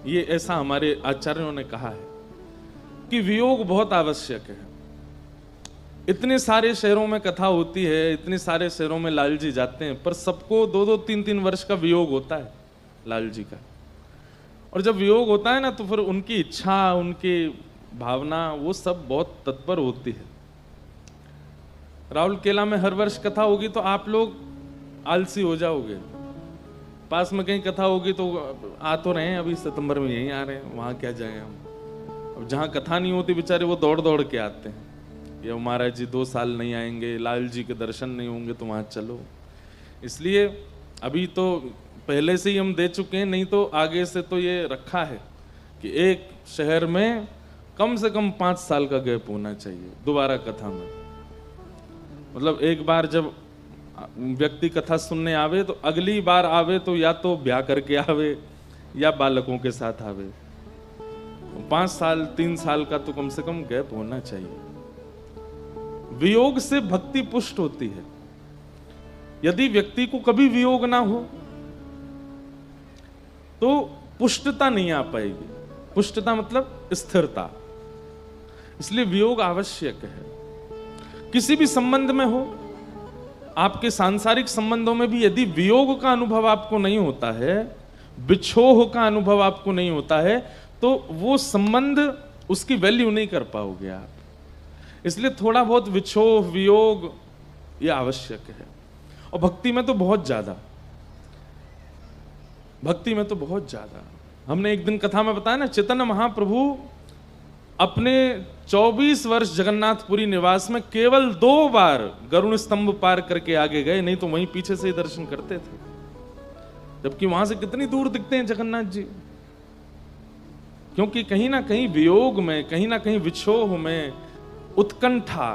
ये ऐसा हमारे आचार्यों ने कहा है कि वियोग बहुत आवश्यक है। इतने सारे शहरों में कथा होती है, इतने सारे शहरों में लाल जी जाते हैं, पर सबको 2-2, 3-3 वर्ष का वियोग होता है लाल जी का। और जब वियोग होता है ना, तो फिर उनकी इच्छा, उनकी भावना, वो सब बहुत तत्पर होती है। राहुल केला में हर वर्ष कथा होगी तो आप लोग आलसी हो जाओगे। पास में कहीं कथा होगी तो आ तो रहे हैं, अभी सितंबर में यहीं आ रहे हैं, वहां क्या जाएं हम। अब जहां कथा नहीं होती बेचारे वो दौड़ दौड़ के आते हैं, ये महाराज जी 2 साल नहीं आएंगे, लाल जी के दर्शन नहीं होंगे, तो वहां चलो। इसलिए अभी तो पहले से ही हम दे चुके हैं, नहीं तो आगे से तो ये रखा है कि एक शहर में कम से कम 5 साल का गैप होना चाहिए दोबारा कथा में। मतलब एक बार जब व्यक्ति कथा सुनने आवे तो अगली बार आवे तो या तो ब्याह करके आवे या बालकों के साथ आवे। 5 साल 3 साल का तो कम से कम गैप होना चाहिए। वियोग से भक्ति पुष्ट होती है। यदि व्यक्ति को कभी वियोग ना हो तो पुष्टता नहीं आ पाएगी। पुष्टता मतलब स्थिरता। इसलिए वियोग आवश्यक है। किसी भी संबंध में हो, आपके सांसारिक संबंधों में भी यदि वियोग का अनुभव आपको नहीं होता है, बिछोह का अनुभव आपको नहीं होता है, तो वो संबंध, उसकी वैल्यू नहीं कर पाओगे आप। इसलिए थोड़ा बहुत विछोह, वियोग ये आवश्यक है। और भक्ति में तो बहुत ज्यादा, भक्ति में तो बहुत ज्यादा। हमने एक दिन कथा में बताया ना, चैतन्य महाप्रभु अपने 24 वर्ष जगन्नाथपुरी निवास में केवल 2 बार गरुण स्तंभ पार करके आगे गए, नहीं तो वहीं पीछे से ही दर्शन करते थे। जबकि वहां से कितनी दूर दिखते हैं जगन्नाथ जी। क्योंकि कहीं ना कहीं वियोग में, कहीं ना कहीं विछोह में उत्कंठा,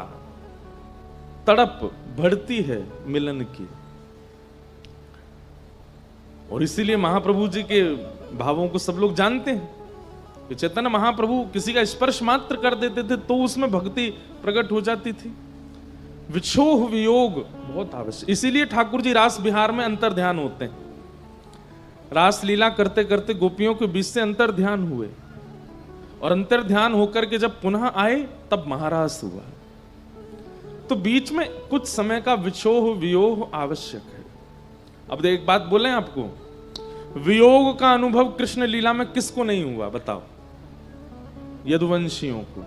तड़प बढ़ती है मिलन की। और इसीलिए महाप्रभु जी के भावों को सब लोग जानते हैं कि चैतन्य महाप्रभु किसी का स्पर्श मात्र कर देते थे तो उसमें भक्ति प्रकट हो जाती थी। विछोह वियोग बहुत आवश्यक। इसीलिए ठाकुर जी रास विहार में अंतर ध्यान होते हैं। रास लीला करते करते गोपियों के बीच से अंतर ध्यान हुए, और अंतर ध्यान होकर के जब पुनः आए तब महारास हुआ। तो बीच में कुछ समय का विछोह वियोग आवश्यक है। अब एक बात बोलें आपको, वियोग का अनुभव कृष्ण लीला में किसको नहीं हुआ बताओ? यदुवंशियों को।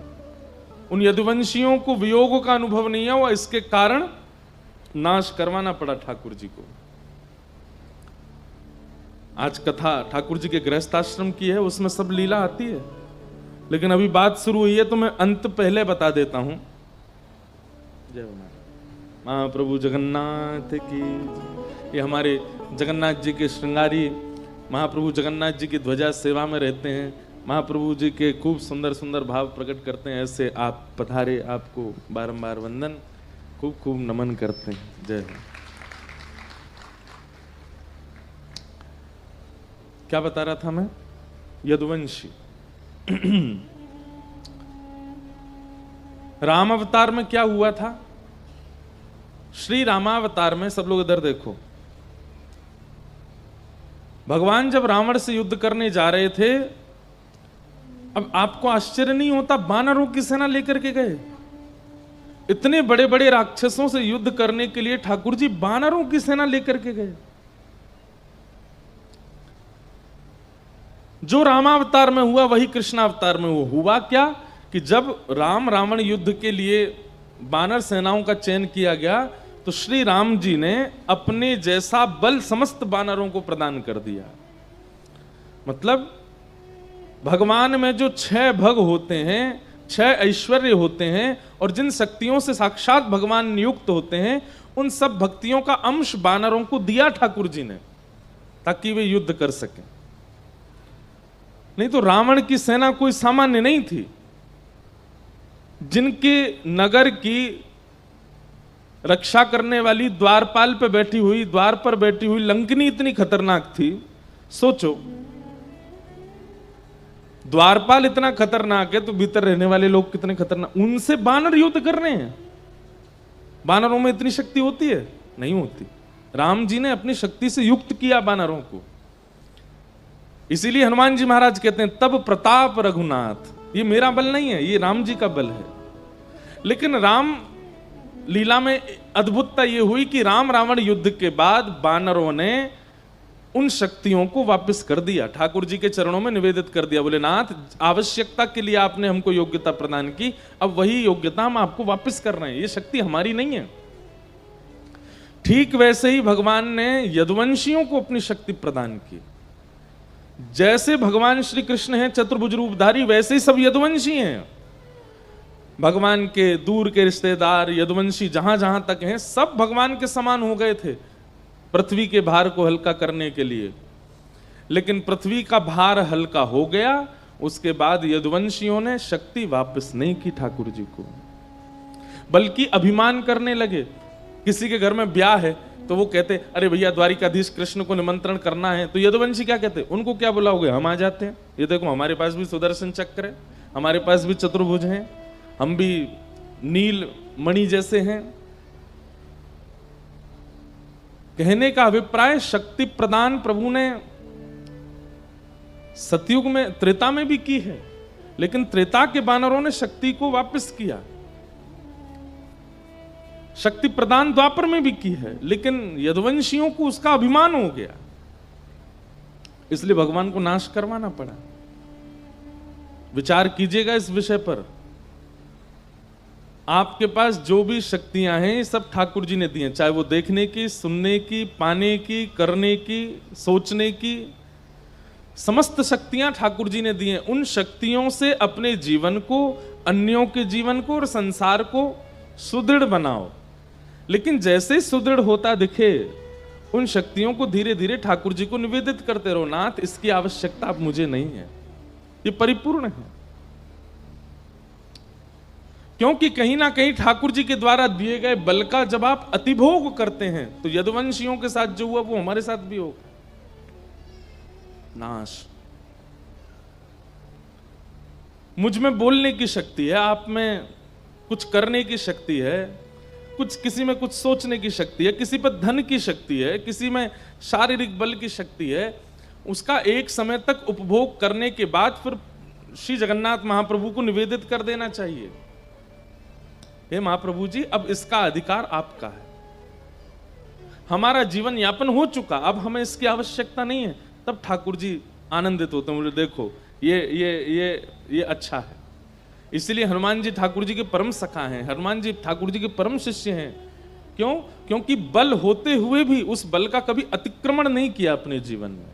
उन यदुवंशियों को वियोग का अनुभव नहीं हुआ, इसके कारण नाश करवाना पड़ा ठाकुर जी को। आज कथा ठाकुर जी के गृहस्थाश्रम की है, उसमें सब लीला आती है, लेकिन अभी बात शुरू हुई है तो मैं अंत पहले बता देता हूं। जय महाप्रभु जगन्नाथ की। ये हमारे जगन्नाथ जी के श्रृंगारी महाप्रभु जगन्नाथ जी की ध्वजा सेवा में रहते हैं। महाप्रभु जी के खूब सुंदर सुंदर भाव प्रकट करते हैं। ऐसे आप पधारे, आपको बारंबार वंदन, खूब खूब नमन करते हैं। जय हो। क्या बता रहा था मैं? यदुवंशी। राम अवतार में क्या हुआ था? श्री रामावतार में, सब लोग इधर देखो, भगवान जब रावण से युद्ध करने जा रहे थे, अब आपको आश्चर्य नहीं होता, वानरों की सेना लेकर के गए। इतने बड़े बड़े राक्षसों से युद्ध करने के लिए ठाकुर जी वानरों की सेना लेकर के गए। जो रामावतार में हुआ वही कृष्णावतार में हुआ। क्या कि जब राम रावण युद्ध के लिए वानर सेनाओं का चयन किया गया, तो श्री राम जी ने अपने जैसा बल समस्त वानरों को प्रदान कर दिया। मतलब भगवान में जो 6 भग होते हैं, 6 ऐश्वर्य होते हैं, और जिन शक्तियों से साक्षात भगवान नियुक्त होते हैं, उन सब भक्तियों का अंश वानरों को दिया ठाकुर जी ने, ताकि वे युद्ध कर सकें। नहीं तो रावण की सेना कोई सामान्य नहीं थी। जिनके नगर की रक्षा करने वाली द्वारपाल पे बैठी हुई, द्वार पर बैठी हुई लंकिनी इतनी खतरनाक थी। सोचो, द्वारपाल इतना खतरनाक है तो भीतर रहने वाले लोग कितने खतरनाक। उनसे वानर युद्ध कर रहे हैं। वानरों में इतनी शक्ति होती है? नहीं होती। राम जी ने अपनी शक्ति से युक्त किया वानरों को। इसीलिए हनुमान जी महाराज कहते हैं तब प्रताप रघुनाथ, ये मेरा बल नहीं है, ये राम जी का बल है। लेकिन राम लीला में अद्भुतता ये हुई कि राम रावण युद्ध के बाद वानरों ने उन शक्तियों को वापस कर दिया, ठाकुर जी के चरणों में निवेदित कर दिया। बोले नाथ, आवश्यकता के लिए आपने हमको योग्यता प्रदान की, अब वही योग्यता हम आपको वापस कर रहे हैं, ये शक्ति हमारी नहीं है। ठीक वैसे ही भगवान ने यदुवंशियों को अपनी शक्ति प्रदान की। जैसे भगवान श्री कृष्ण हैं चतुर्भुज रूपधारी, वैसे ही सब यदुवंशी हैं। भगवान के दूर के रिश्तेदार यदुवंशी जहां जहां तक हैं, सब भगवान के समान हो गए थे पृथ्वी के भार को हल्का करने के लिए। लेकिन पृथ्वी का भार हल्का हो गया, उसके बाद यदुवंशियों ने शक्ति वापस नहीं की ठाकुर जी को, बल्कि अभिमान करने लगे। किसी के घर में ब्याह है तो वो कहते अरे भैया द्वारिकाधीश कृष्ण को निमंत्रण करना है, तो यदुवंशी क्या कहते, उनको क्या बुलाओगे, हम आ जाते हैं। ये देखो हमारे पास भी सुदर्शन चक्र है, हमारे पास भी चतुर्भुज हैं, हम भी नील मणि जैसे हैं। कहने का अभिप्राय शक्ति प्रदान प्रभु ने सतयुग में त्रेता में भी की है, लेकिन त्रेता के वानरों ने शक्ति को वापस किया। शक्ति प्रदान द्वापर में भी की है, लेकिन यदुवंशियों को उसका अभिमान हो गया, इसलिए भगवान को नाश करवाना पड़ा। विचार कीजिएगा इस विषय पर। आपके पास जो भी शक्तियां हैं ये सब ठाकुर जी ने दी हैं, चाहे वो देखने की, सुनने की, पाने की, करने की, सोचने की, समस्त शक्तियां ठाकुर जी ने दी हैं। उन शक्तियों से अपने जीवन को, अन्यों के जीवन को और संसार को सुदृढ़ बनाओ। लेकिन जैसे सुदृढ़ होता दिखे, उन शक्तियों को धीरे धीरे ठाकुर जी को निवेदित करते रहो। नाथ, इसकी आवश्यकता अब मुझे नहीं है, ये परिपूर्ण है। क्योंकि कहीं ना कहीं ठाकुर जी के द्वारा दिए गए बल का जब आप अतिभोग करते हैं, तो यदुवंशियों के साथ जो हुआ वो हमारे साथ भी होगा, नाश। मुझ में बोलने की शक्ति है, आप में कुछ करने की शक्ति है, कुछ किसी में कुछ सोचने की शक्ति है, किसी पर धन की शक्ति है, किसी में शारीरिक बल की शक्ति है। उसका एक समय तक उपभोग करने के बाद फिर श्री जगन्नाथ महाप्रभु को निवेदित कर देना चाहिए। हे महाप्रभु जी, अब इसका अधिकार आपका है, हमारा जीवन यापन हो चुका, अब हमें इसकी आवश्यकता नहीं है। तब ठाकुर जी आनंदित होते हैं, बोले देखो ये अच्छा है। इसलिए हनुमान जी ठाकुर जी के परम सखा हैं, हनुमान जी ठाकुर जी के परम शिष्य हैं। क्यों? क्योंकि बल होते हुए भी उस बल का कभी अतिक्रमण नहीं किया अपने जीवन में।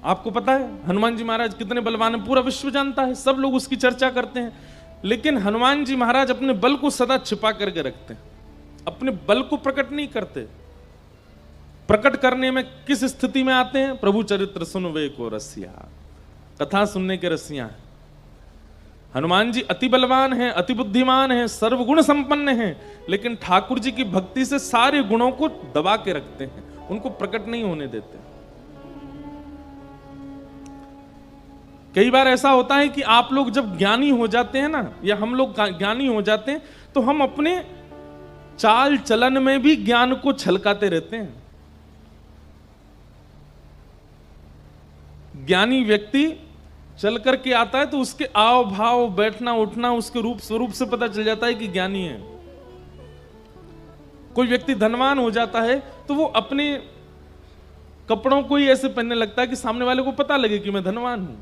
आपको पता है हनुमान जी महाराज कितने बलवान हैं, पूरा विश्व जानता है, सब लोग उसकी चर्चा करते हैं। लेकिन हनुमान जी महाराज अपने बल को सदा छिपा करके रखते हैं, अपने बल को प्रकट नहीं करते। प्रकट करने में किस स्थिति में आते हैं? प्रभु चरित्र सुनवे को रसिया, कथा सुनने के रसिया हैं। हनुमान जी अति बलवान हैं, अति बुद्धिमान हैं, सर्वगुण संपन्न हैं, लेकिन ठाकुर जी की भक्ति से सारे गुणों को दबा के रखते हैं, उनको प्रकट नहीं होने देते। कई बार ऐसा होता है कि आप लोग जब ज्ञानी हो जाते हैं ना, या हम लोग ज्ञानी हो जाते हैं, तो हम अपने चाल चलन में भी ज्ञान को छलकाते रहते हैं। ज्ञानी व्यक्ति चल करके आता है तो उसके आव भाव, बैठना उठना, उसके रूप स्वरूप से पता चल जाता है कि ज्ञानी है। कोई व्यक्ति धनवान हो जाता है तो वो अपने कपड़ों को ही ऐसे पहनने लगता है कि सामने वाले को पता लगे कि मैं धनवान हूं।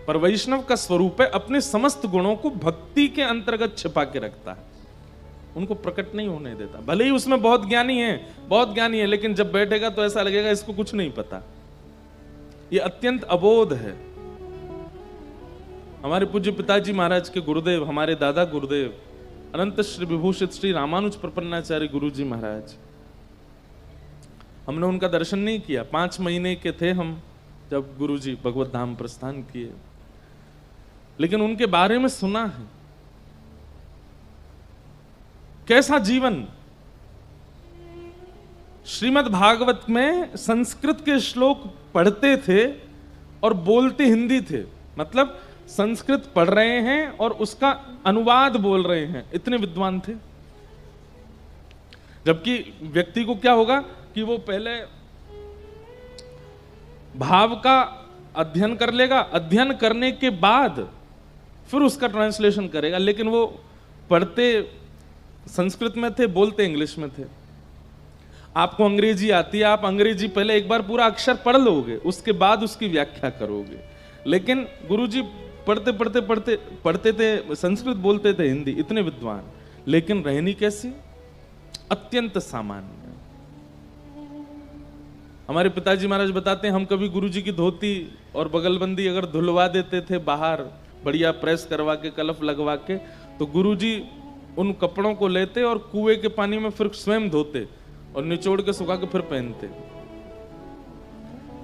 पर वैष्णव का स्वरूप है अपने समस्त गुणों को भक्ति के अंतर्गत छिपा के रखता है, उनको प्रकट नहीं होने देता। भले ही उसमें बहुत ज्ञानी है, लेकिन जब बैठेगा तो ऐसा लगेगा इसको कुछ नहीं पता, ये अत्यंत अबोध है। हमारे पूज्य पिताजी महाराज के गुरुदेव, हमारे दादा गुरुदेव अनंत श्री विभूषित श्री रामानुज प्रपन्नाचार्य गुरु जी महाराज, हमने उनका दर्शन नहीं किया। 5 महीने के थे हम जब गुरु जी भगवत धाम प्रस्थान किए, लेकिन उनके बारे में सुना है। कैसा जीवन! श्रीमद् भागवत में संस्कृत के श्लोक पढ़ते थे और बोलते हिंदी थे, मतलब संस्कृत पढ़ रहे हैं और उसका अनुवाद बोल रहे हैं, इतने विद्वान थे। जबकि व्यक्ति को क्या होगा कि वो पहले भाव का अध्ययन कर लेगा, अध्ययन करने के बाद फिर उसका ट्रांसलेशन करेगा। लेकिन वो पढ़ते संस्कृत में थे, बोलते इंग्लिश में थे। आपको अंग्रेजी आती है, आप अंग्रेजी पहले एक बार पूरा अक्षर पढ़ लोगे, उसके बाद उसकी व्याख्या करोगे। लेकिन गुरुजी पढ़ते थे संस्कृत, बोलते थे हिंदी, इतने विद्वान, लेकिन रहनी कैसी? अत्यंत सामान्य। हमारे पिताजी महाराज बताते हैं, हम कभी गुरुजी की धोती और बगलबंदी अगर धुलवा देते थे बाहर, बढ़िया प्रेस करवा के, कलफ लगवा के, तो गुरुजी उन कपड़ों को लेते और कुएं के पानी में फिर स्वयं धोते और निचोड़ के सुखा के फिर पहनते।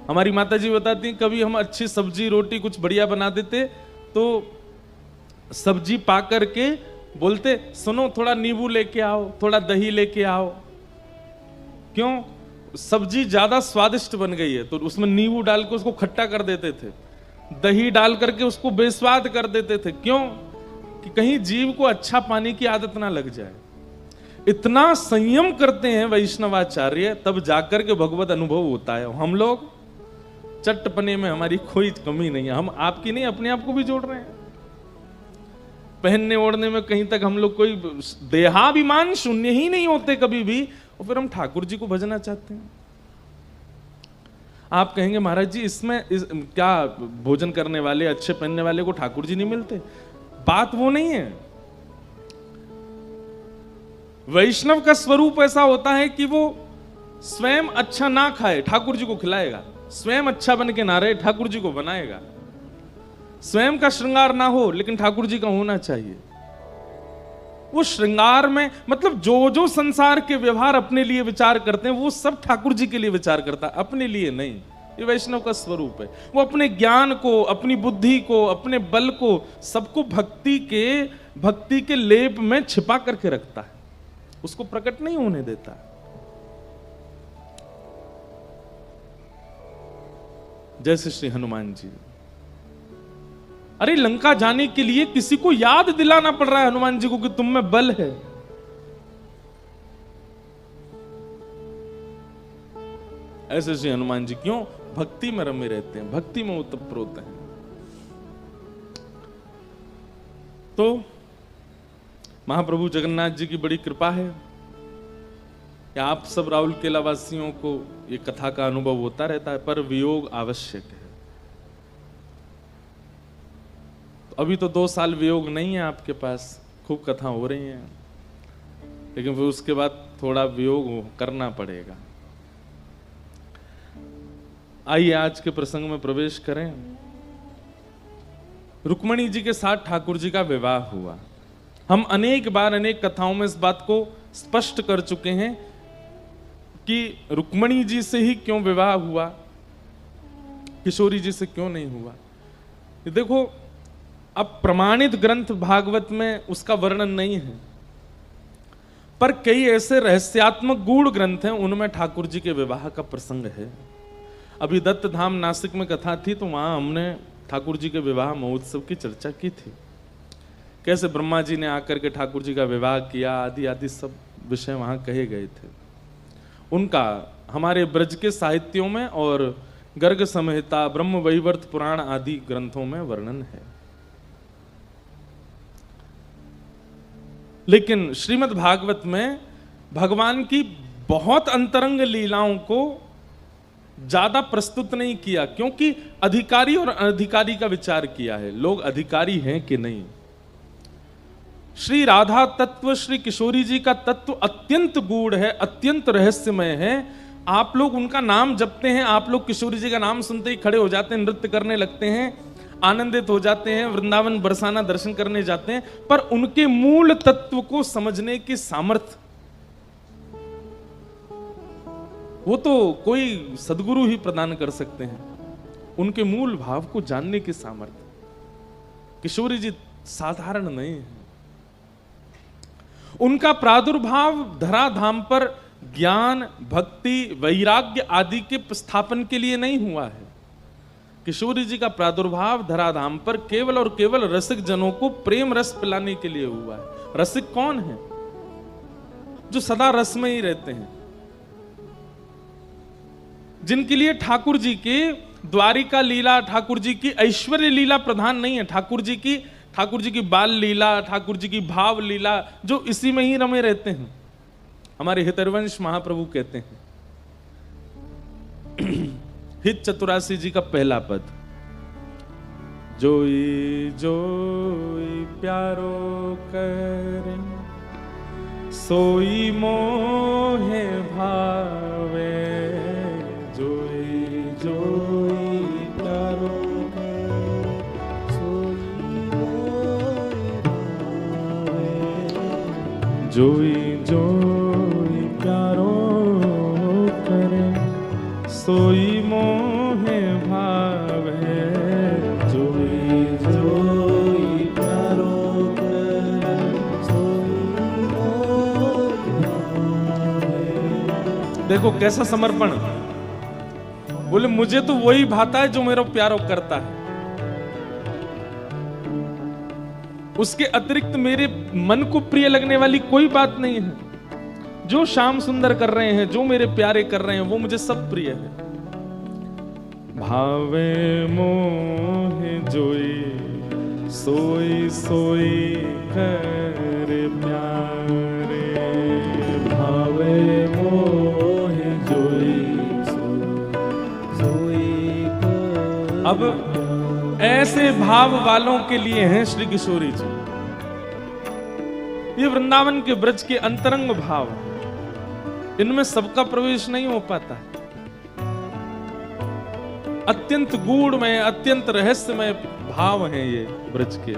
हमारी माताजी बताती हैं, कभी हम अच्छी सब्जी रोटी कुछ बढ़िया बना देते तो सब्जी पा करके बोलते, सुनो थोड़ा नींबू लेके आओ, थोड़ा दही लेके आओ। क्यों? सब्जी ज्यादा स्वादिष्ट बन गई है, तो उसमें नींबू डाल के उसको खट्टा कर देते थे, दही डाल करके उसको बेस्वाद कर देते थे। क्यों? कि कहीं जीव को अच्छा पानी की आदत ना लग जाए। इतना संयम करते हैं वैष्णवाचार्य, तब जाकर के भगवत अनुभव होता है। हम लोग चट्टपने में हमारी कोई कमी नहीं है, हम आपकी नहीं अपने आप को भी जोड़ रहे हैं। पहनने ओढ़ने में कहीं तक हम लोग कोई देहाभिमान शून्य ही नहीं होते कभी भी, और फिर हम ठाकुर जी को भजना चाहते हैं। आप कहेंगे महाराज जी इसमें क्या भोजन करने वाले, अच्छे पहनने वाले को ठाकुर जी नहीं मिलते? बात वो नहीं है। वैष्णव का स्वरूप ऐसा होता है कि वो स्वयं अच्छा ना खाए, ठाकुर जी को खिलाएगा। स्वयं अच्छा बन के ना रहे, ठाकुर जी को बनाएगा। स्वयं का श्रृंगार ना हो, लेकिन ठाकुर जी का होना चाहिए। वो श्रृंगार में मतलब जो जो संसार के व्यवहार अपने लिए विचार करते हैं, वो सब ठाकुर जी के लिए विचार करता है, अपने लिए नहीं। ये वैष्णव का स्वरूप है। वो अपने ज्ञान को, अपनी बुद्धि को, अपने बल को, सबको भक्ति के लेप में छिपा करके रखता है, उसको प्रकट नहीं होने देता। जैसे श्री हनुमान जी, अरे लंका जाने के लिए किसी को याद दिलाना पड़ रहा है हनुमान जी को कि तुम में बल है। ऐसे श्री हनुमान जी क्यों? भक्ति में रमे रहते हैं, भक्ति में ओतप्रोत हैं। तो महाप्रभु जगन्नाथ जी की बड़ी कृपा है कि आप सब राउरकेला वासियों को ये कथा का अनुभव होता रहता है, पर वियोग आवश्यक है। तो अभी तो 2 साल वियोग नहीं है आपके पास, खूब कथा हो रही हैं, लेकिन फिर उसके बाद थोड़ा वियोग करना पड़ेगा। आइए आज के प्रसंग में प्रवेश करें। रुक्मणी जी के साथ ठाकुर जी का विवाह हुआ। हम अनेक बार अनेक कथाओं में इस बात को स्पष्ट कर चुके हैं कि रुक्मणी जी से ही क्यों विवाह हुआ, किशोरी जी से क्यों नहीं हुआ। देखो, अब प्रमाणित ग्रंथ भागवत में उसका वर्णन नहीं है, पर कई ऐसे रहस्यात्मक गूढ़ ग्रंथ हैं, उनमें ठाकुर जी के विवाह का प्रसंग है। अभी दत्त धाम नासिक में कथा थी, तो वहां हमने ठाकुर जी के विवाह महोत्सव की चर्चा की थी। कैसे ब्रह्मा जी ने आकर के ठाकुर जी का विवाह किया, आदि आदि सब विषय वहां कहे गए थे। उनका हमारे ब्रज के साहित्यों में और गर्ग संहिता, ब्रह्म वैवर्त पुराण आदि ग्रंथों में वर्णन है। लेकिन श्रीमद् भागवत में भगवान की बहुत अंतरंग लीलाओं को ज्यादा प्रस्तुत नहीं किया, क्योंकि अधिकारी और अनधिकारी का विचार किया है। लोग अधिकारी हैं कि नहीं। श्री राधा तत्व, श्री किशोरी जी का तत्व अत्यंत गूढ़ है, अत्यंत रहस्यमय है। आप लोग उनका नाम जपते हैं, आप लोग किशोरी जी का नाम सुनते ही खड़े हो जाते हैं, नृत्य करने लगते हैं, आनंदित हो जाते हैं, वृंदावन बरसाना दर्शन करने जाते हैं, पर उनके मूल तत्व को समझने की सामर्थ्य वो तो कोई सद्गुरु ही प्रदान कर सकते हैं। उनके मूल भाव को जानने की सामर्थ्य किशोरी जी साधारण नहीं है। उनका प्रादुर्भाव धराधाम पर ज्ञान, भक्ति, वैराग्य आदि के स्थापन के लिए नहीं हुआ है। किशोरी जी का प्रादुर्भाव धराधाम पर केवल और केवल रसिक जनों को प्रेम रस पिलाने के लिए हुआ है। रसिक कौन है? जो सदा रस में ही रहते हैं, जिनके लिए ठाकुर जी की द्वारिका लीला, ठाकुर जी की ऐश्वर्य लीला प्रधान नहीं है। ठाकुर जी की बाल लीला, ठाकुर जी की भाव लीला, जो इसी में ही रमे रहते हैं। हमारे हितरवंश महाप्रभु कहते हैं, हित 84 जी का पहला पद, जोई जोई प्यारो करे सोई मोहे भावे, जोई जोई प्यारो करे सोई मोहे भावे, जोई जोई प्यारो करे सोई मोहे भावे, जोई जोई प्यारो करे सोई मोहे भावे। देखो कैसा समर्पण, बोले मुझे तो वही भाता है जो मेरा प्यारो करता है, उसके अतिरिक्त मेरे मन को प्रिय लगने वाली कोई बात नहीं है। जो श्याम सुंदर कर रहे हैं, जो मेरे प्यारे कर रहे हैं, वो मुझे सब प्रिय है। भावे मोहे जोई सोई सोई कर प्यारे, भावे मोहे जोई सोई कर। अब ऐसे भाव वालों के लिए हैं श्री किशोरी जी। ये वृंदावन के ब्रज के अंतरंग भाव, इनमें सबका प्रवेश नहीं हो पाता। अत्यंत गूढ़मय, अत्यंत रहस्यमय भाव हैं ये ब्रज के।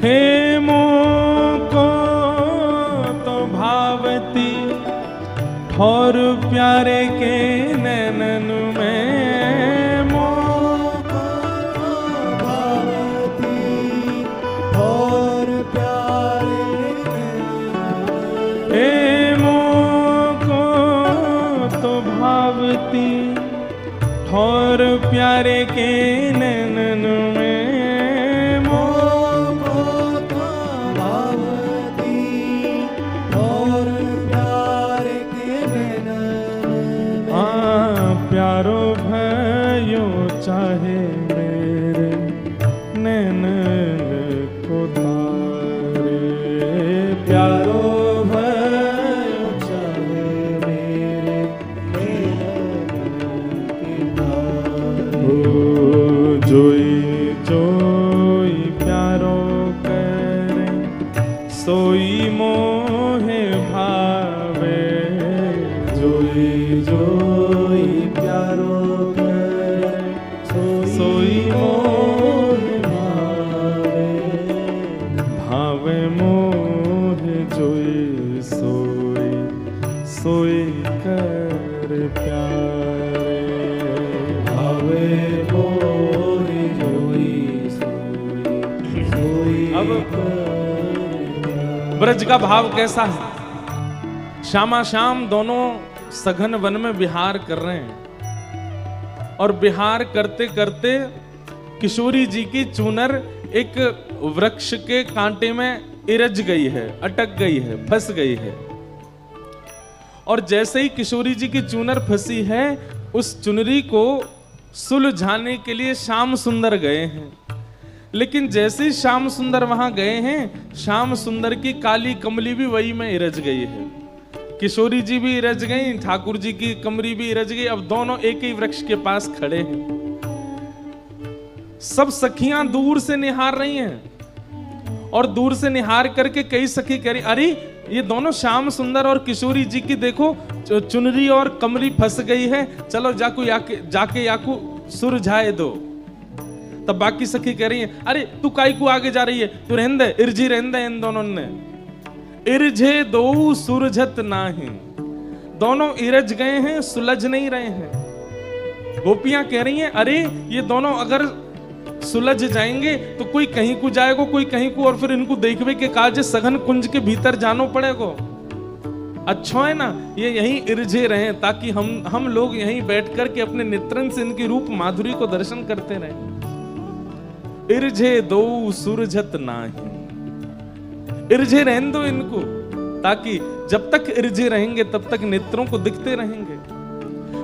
हे मोको तो भावती ठौर प्यारे के नैनन में, मोको भावती ठौर प्यारे, हे मोको तो भावती ठौर प्यारे के नैनन में, मोको तो भावती ठौर प्यारे के नैनन में। हाँ प्यारो भयो चाहे मेरे नैनन को तारे, प्यारो जोई जोई प्यारो करे सोई मोहे भावे, जोई जोई प्यारो करे सोई मोहे भावे, भावे मोहे जोई सोई सोई कर प्यारे, भावे अब ब्रज का भाव कैसा है? श्यामा श्याम दोनों सघन वन में विहार कर रहे हैं, और विहार करते करते किशोरी जी की चूनर एक वृक्ष के कांटे में इरज गई है, अटक गई है, फंस गई है। और जैसे ही किशोरी जी की चूनर फंसी है, उस चुनरी को सुलझाने के लिए श्याम सुंदर गए हैं। लेकिन जैसे श्याम सुंदर वहां गए हैं, श्याम सुंदर की काली कमली भी वही में इरज गई है। किशोरी जी भी इरज गई, ठाकुर जी की कमरी भी इरज गई। अब दोनों एक ही वृक्ष के पास खड़े हैं। सब सखियां दूर से निहार रही हैं, और दूर से निहार करके कई सखी कह रही, अरे ये दोनों श्याम सुंदर और किशोरी जी की देखो चुनरी और कमरी फंस गई है, चलो जाके याकू सुलझाए दो। तब बाकी सखी कह रही है, अरे तू काई को आगे जा रही है, तू रहन दे, इर्जी रहन दे। इन दोनों ने इर्जे दो सुरझत नाही, दोनों इरज गए हैं, सुलझ नहीं रहे हैं। गोपियां कह रही हैं, अरे ये दोनों अगर सुलझ जाएंगे तो कोई कहीं को जाएगा, कोई कहीं को, और फिर इनको देखवे के काज सघन कुंज के भीतर जानो पड़ेगा। अच्छा है ना ये यहीं इरझे रहे, ताकि हम लोग यहीं बैठ कर के अपने नेत्रन से इनकी रूप माधुरी को दर्शन करते रहे। इरझे दो सुरझत नाही, इर्झे रहने दो इनको, ताकि जब तक इर्झे रहेंगे तब तक नेत्रों को दिखते रहेंगे।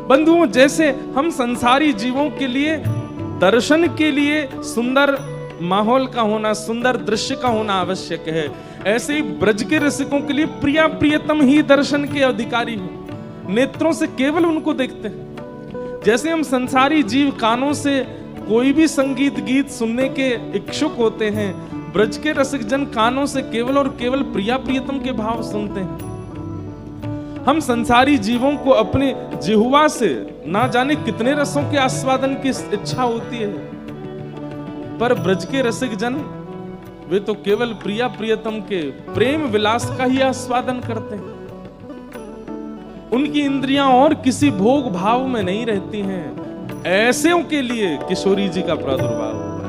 बंधुओं, जैसे हम संसारी जीवों के लिए दर्शन के लिए सुंदर माहौल का होना, सुंदर दृश्य का होना आवश्यक है, ऐसे ही ब्रज के रसिकों के लिए प्रिया प्रियतम ही दर्शन के अधिकारी हैं। नेत्रों से केवल उनको देखते हैं। जैसे हम संसारी जीव कानों से कोई भी संगीत गीत सुनने के इच्छुक होते हैं, ब्रज के रसिक जन कानों से केवल और केवल प्रिया प्रियतम के भाव सुनते हैं। हम संसारी जीवों को अपने जिह्वा से ना जाने कितने रसों के आस्वादन की इच्छा होती है, पर ब्रज के रसिक जन वे तो केवल प्रिया प्रियतम के प्रेम विलास का ही आस्वादन करते हैं। उनकी इंद्रियां और किसी भोग भाव में नहीं रहती हैं। ऐसेों के लिए किशोरी जी का प्रादुर्भाव होगा।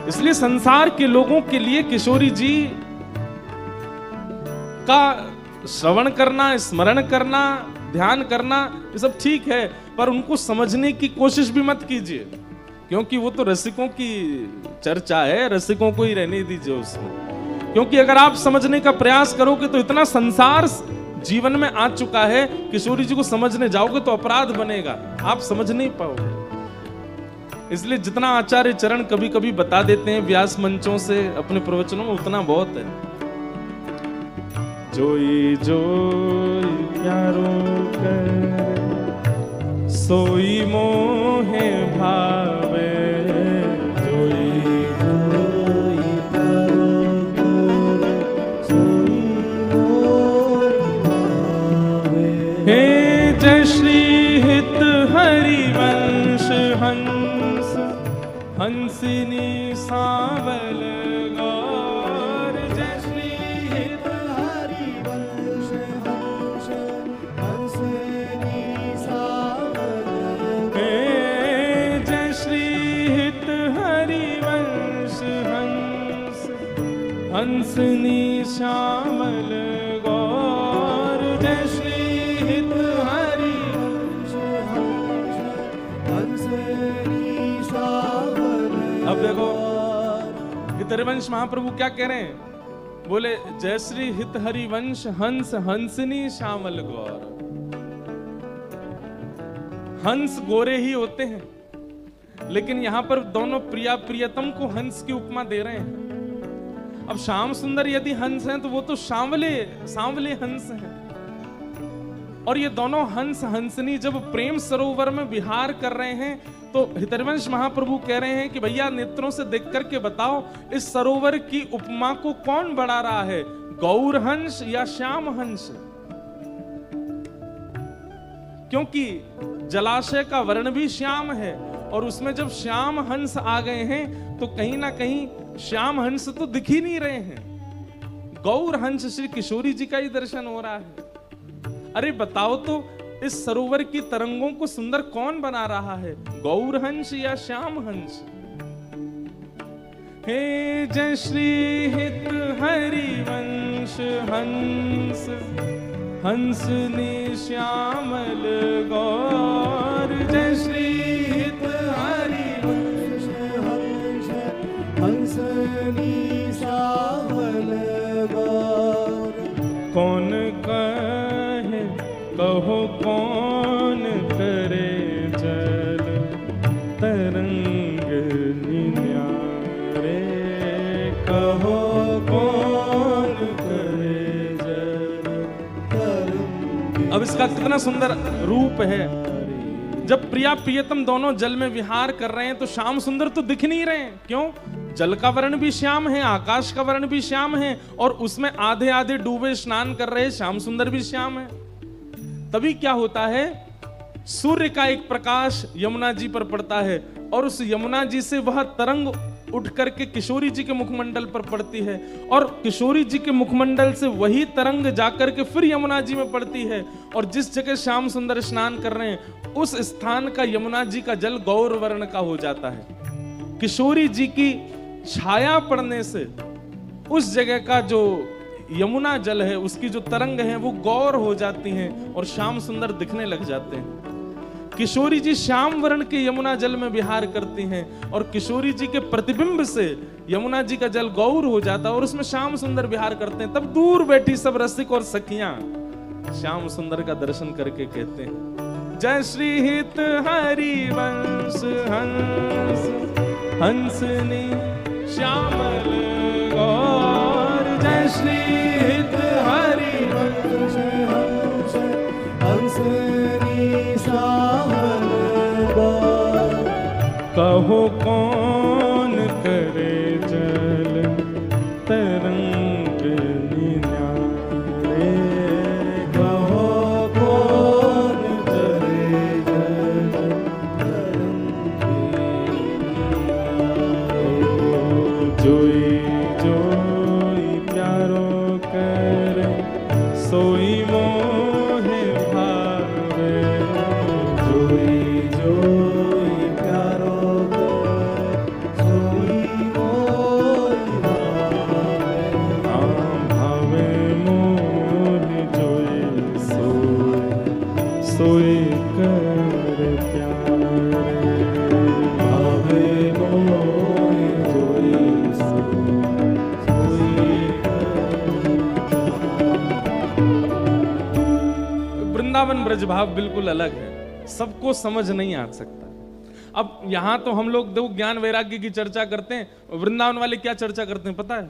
इसलिए संसार के लोगों के लिए किशोरी जी का श्रवण करना, स्मरण करना, ध्यान करना, ये सब ठीक है, पर उनको समझने की कोशिश भी मत कीजिए, क्योंकि वो तो रसिकों की चर्चा है, रसिकों को ही रहने दीजिए उसमें। क्योंकि अगर आप समझने का प्रयास करोगे तो इतना संसार जीवन में आ चुका है, किशोरी जी को समझने जाओगे तो अपराध बनेगा, आप समझ नहीं पाओगे। इसलिए जितना आचार्य चरण कभी कभी बता देते हैं व्यास मंचों से अपने प्रवचनों में, उतना बहुत है। जोई जोई प्यारो कर सोई मोहे भावे, जोई जोई प्यारो कर सोई मोहे भावे। हे जय श्री हित हरिवंश हंस हंसिनी सावल गौर, जय श्री हित हरिवंश हंस हंसिनी सावल, हे जय श्री हित हरिवंश हंस हंसिनी श्यामल गौर, जय श्री हित हरिवंश हंस हंसिनी श्यामल। अब देखो हितहरिवंश महाप्रभु क्या कह रहे हैं, बोले जय श्री हित हरिवंश हंस हंसनी श्यामल गौर। हंस गोरे ही होते हैं, लेकिन यहां पर दोनों प्रिया प्रियतम को हंस की उपमा दे रहे हैं। अब श्याम सुंदर यदि हंस हैं तो वो तो सांवले सांवले हंस हैं, और ये दोनों हंस हंसनी जब प्रेम सरोवर में विहार कर रहे हैं तो हितहरिवंश महाप्रभु कह रहे हैं कि भैया नेत्रों से देख करके बताओ इस सरोवर की उपमा को कौन बढ़ा रहा है, गौर हंस या श्याम हंस? क्योंकि जलाशय का वर्ण भी श्याम है, और उसमें जब श्याम हंस आ गए हैं तो कहीं ना कहीं श्याम हंस तो दिख ही नहीं रहे हैं, गौर हंस श्री किशोरी जी का ही दर्शन हो रहा है। अरे बताओ तो इस सरोवर की तरंगों को सुंदर कौन बना रहा है, गौर हंस या श्याम हंस? हे जय श्री हित हरिवंश हंस हंसनी श्यामल गौर, जय श्री हित हरिवंश हंस हंसनी श्यामल गौर। कौन कहे कहो कौन करे जल तरंग निन्यारे, कहो कौन करे जल तरंग। अब इसका कितना सुंदर रूप है। जब प्रिया प्रियतम दोनों जल में विहार कर रहे हैं तो श्याम सुंदर तो दिख नहीं रहे हैं। क्यों? जल का वर्ण भी श्याम है, आकाश का वर्ण भी श्याम है, और उसमें आधे आधे डूबे स्नान कर रहे श्याम सुंदर भी श्याम है। तभी क्या होता है, सूर्य का एक प्रकाश यमुना जी पर पड़ता है, और उस यमुना जी से वह तरंग उठ करके किशोरी जी के मुखमंडल पर पड़ती है, और किशोरी जी के मुखमंडल से वही तरंग जाकर के फिर यमुना जी में पड़ती है, और जिस जगह श्याम सुंदर स्नान कर रहे हैं उस स्थान का यमुना जी का जल गौर वर्ण का हो जाता है। किशोरी जी की छाया पड़ने से उस जगह का जो यमुना जल है, उसकी जो तरंग है वो गौर हो जाती हैं और श्याम सुंदर दिखने लग जाते हैं। किशोरी जी श्याम वर्ण के यमुना जल में विहार करती हैं और किशोरी जी के प्रतिबिंब से यमुना जी का जल गौर हो जाता है और उसमें श्याम सुंदर विहार करते हैं। तब दूर बैठी सब रसिक और सखियां श्याम सुंदर का दर्शन करके कहते हैं, जय श्री हित हरि वंश हंस हंसनी श्यामल गौर, जय श्री हित हरि वंश हंस हंसनी श्यामल गौर। कहो कौन करे जल तरंग निन्यारे, कहो कौन करे जल तरंग निन्यारे। जोई जोई प्यारो कर सोई मोहे भावे, जोई जोई प्यारो कर सोई मोहे भावे। आम भावे मोहे जोई सोई कर प्यारे, भावे मोहे जोई सोई वृंदावन ब्रज भाव बिल्कुल अलग है, सबको समझ नहीं आ सकता। अब यहां तो हम लोग दो ज्ञान वैराग्य की चर्चा करते हैं, वृंदावन वाले क्या चर्चा करते हैं पता है?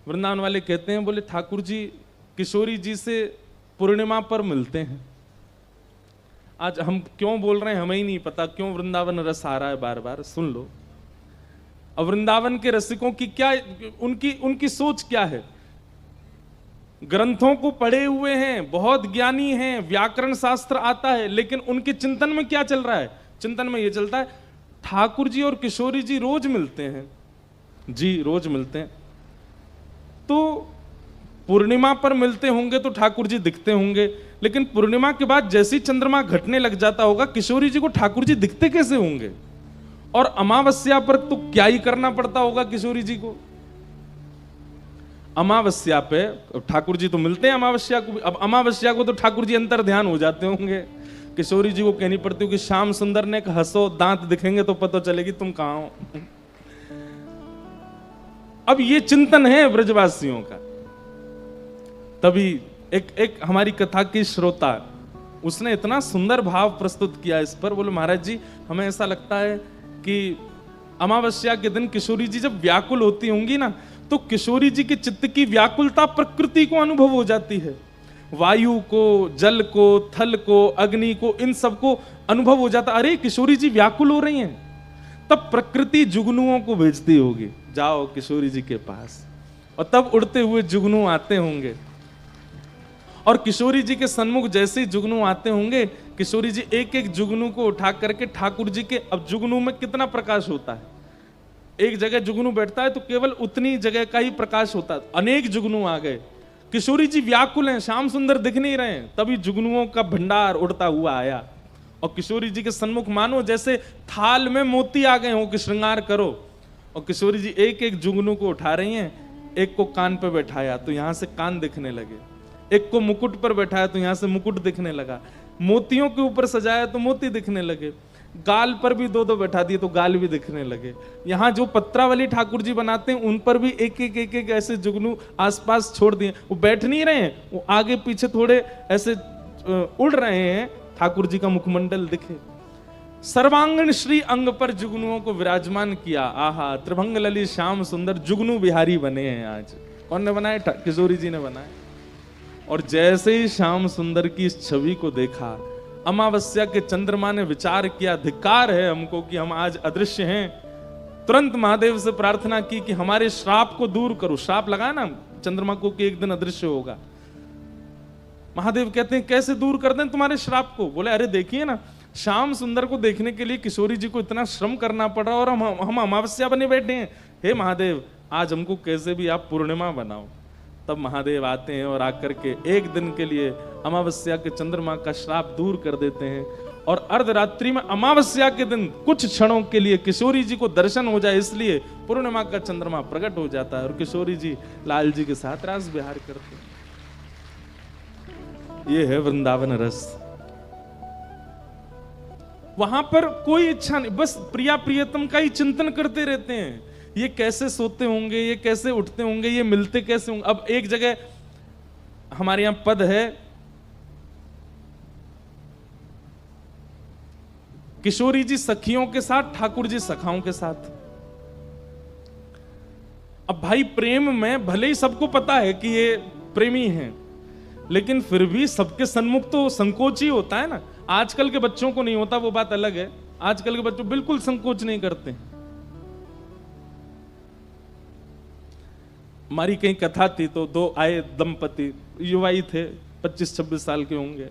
वृंदावन वाले कहते हैं, बोले ठाकुर जी किशोरी जी से पूर्णिमा पर मिलते हैं। आज हम क्यों बोल रहे हैं हमें ही नहीं पता, क्यों वृंदावन रस आ रहा है बार बार, सुन लो। अब वृंदावन के रसिकों की क्या उनकी सोच क्या है? ग्रंथों को पढ़े हुए हैं, बहुत ज्ञानी हैं, व्याकरण शास्त्र आता है, लेकिन उनके चिंतन में क्या चल रहा है? चिंतन में यह चलता है ठाकुर जी और किशोरी जी रोज मिलते हैं जी, रोज मिलते हैं, तो पूर्णिमा पर मिलते होंगे तो ठाकुर जी दिखते होंगे, लेकिन पूर्णिमा के बाद जैसी चंद्रमा घटने लग जाता होगा किशोरी जी को ठाकुर जी दिखते कैसे होंगे? और अमावस्या पर तो क्या ही करना पड़ता होगा किशोरी जी को। अमावस्या पे ठाकुर जी तो मिलते हैं अमावस्या को भी, अब अमावस्या को तो ठाकुर जी अंतर ध्यान हो जाते होंगे, किशोरी जी को कहनी पड़ती हो कि श्याम सुंदर ने हंसो, दांत दिखेंगे तो पता चलेगी तुम कहां हो। अब ये चिंतन है ब्रजवासियों का। तभी एक हमारी कथा की श्रोता, उसने इतना सुंदर भाव प्रस्तुत किया इस पर, बोले महाराज जी हमें ऐसा लगता है कि अमावस्या के दिन किशोरी जी जब व्याकुल होती होंगी ना, तो किशोरी जी के चित्त की व्याकुलता प्रकृति को अनुभव हो जाती है, वायु को, जल को, थल को, अग्नि को, इन सब को अनुभव हो जाता। अरे किशोरी जी व्याकुल हो रही हैं, तब प्रकृति जुगनुओं को भेजती होगी, जाओ किशोरी जी के पास, और तब उड़ते हुए जुगनू आते होंगे और किशोरी जी के सन्मुख जैसे ही जुगनू आते होंगे, किशोरी जी एक एक जुगनू को उठा करके ठाकुर जी के, अब जुगनू में कितना प्रकाश होता है, एक जगह जुगनू बैठता है तो केवल उतनी जगह का ही प्रकाश होता है, अनेक जुगनू आ गए, किशोरी जी व्याकुल हैं, श्याम सुंदर दिख नहीं रहे हैं, तभी जुगनुओं का भंडार उड़ता हुआ आया और किशोरी जी के सन्मुख मानो जैसे थाल में मोती आ गए हो कि श्रृंगार करो, और किशोरी जी एक एक जुगनू को उठा रही हैं, एक को कान पे बैठाया तो यहां से कान दिखने लगे, एक को मुकुट पर बैठाया तो यहां से मुकुट दिखने लगा, मोतियों के ऊपर सजाया तो मोती दिखने लगे, गाल पर भी दो दो बैठा दिए तो गाल भी दिखने लगे। यहाँ जो पत्रावली ठाकुर जी बनाते हैं उन पर भी एक एक ऐसे जुगनू आसपास छोड़ दिए, वो बैठ नहीं रहे हैं, वो आगे पीछे थोड़े ऐसे उड़ रहे हैं, ठाकुर जी का मुखमंडल दिखे। सर्वांगण श्री अंग पर जुगनुओं को विराजमान किया। आहा, त्रिभंग ललित श्याम सुंदर जुगनू बिहारी बने हैं आज। कौन ने बनाए? किशोरी जी ने बनाए। और जैसे ही श्याम सुंदर की इस छवि को देखा, अमावस्या के चंद्रमा ने विचार किया, धिक्कार है हमको कि हम आज अदृश्य हैं। तुरंत महादेव से प्रार्थना की कि हमारे श्राप को दूर करो। श्राप लगा ना चंद्रमा को कि एक दिन अदृश्य होगा। महादेव कहते हैं कैसे दूर कर दें तुम्हारे श्राप को? बोले अरे देखिए ना, श्याम सुंदर को देखने के लिए किशोरी जी को इतना श्रम करना पड़ रहा और हम अमावस्या बने बैठे हैं। हे महादेव, आज हमको कैसे भी आप पूर्णिमा बनाओ। तब महादेव आते हैं और आकर के एक दिन के लिए अमावस्या के चंद्रमा का श्राप दूर कर देते हैं और अर्धरात्रि में अमावस्या के दिन कुछ क्षणों के लिए किशोरी जी को दर्शन हो जाए, इसलिए पूर्णिमा का चंद्रमा प्रकट हो जाता है और किशोरी जी लाल जी के साथ रास विहार करते हैं। ये है वृंदावन रस। वहां पर कोई इच्छा नहीं, बस प्रिया प्रियतम का ही चिंतन करते रहते हैं। ये कैसे सोते होंगे, ये कैसे उठते होंगे, ये मिलते कैसे होंगे। अब एक जगह हमारे यहां पद है, किशोरी जी सखियों के साथ, ठाकुर जी सखाओं के साथ। अब भाई प्रेम में भले ही सबको पता है कि ये प्रेमी हैं, लेकिन फिर भी सबके सन्मुख तो संकोच ही होता है ना। आजकल के बच्चों को नहीं होता, वो बात अलग है। आजकल के बच्चों बिल्कुल संकोच नहीं करते। हमारी कहीं कथा थी तो दो आए दंपति, युवा ही थे, 25-26 साल के होंगे,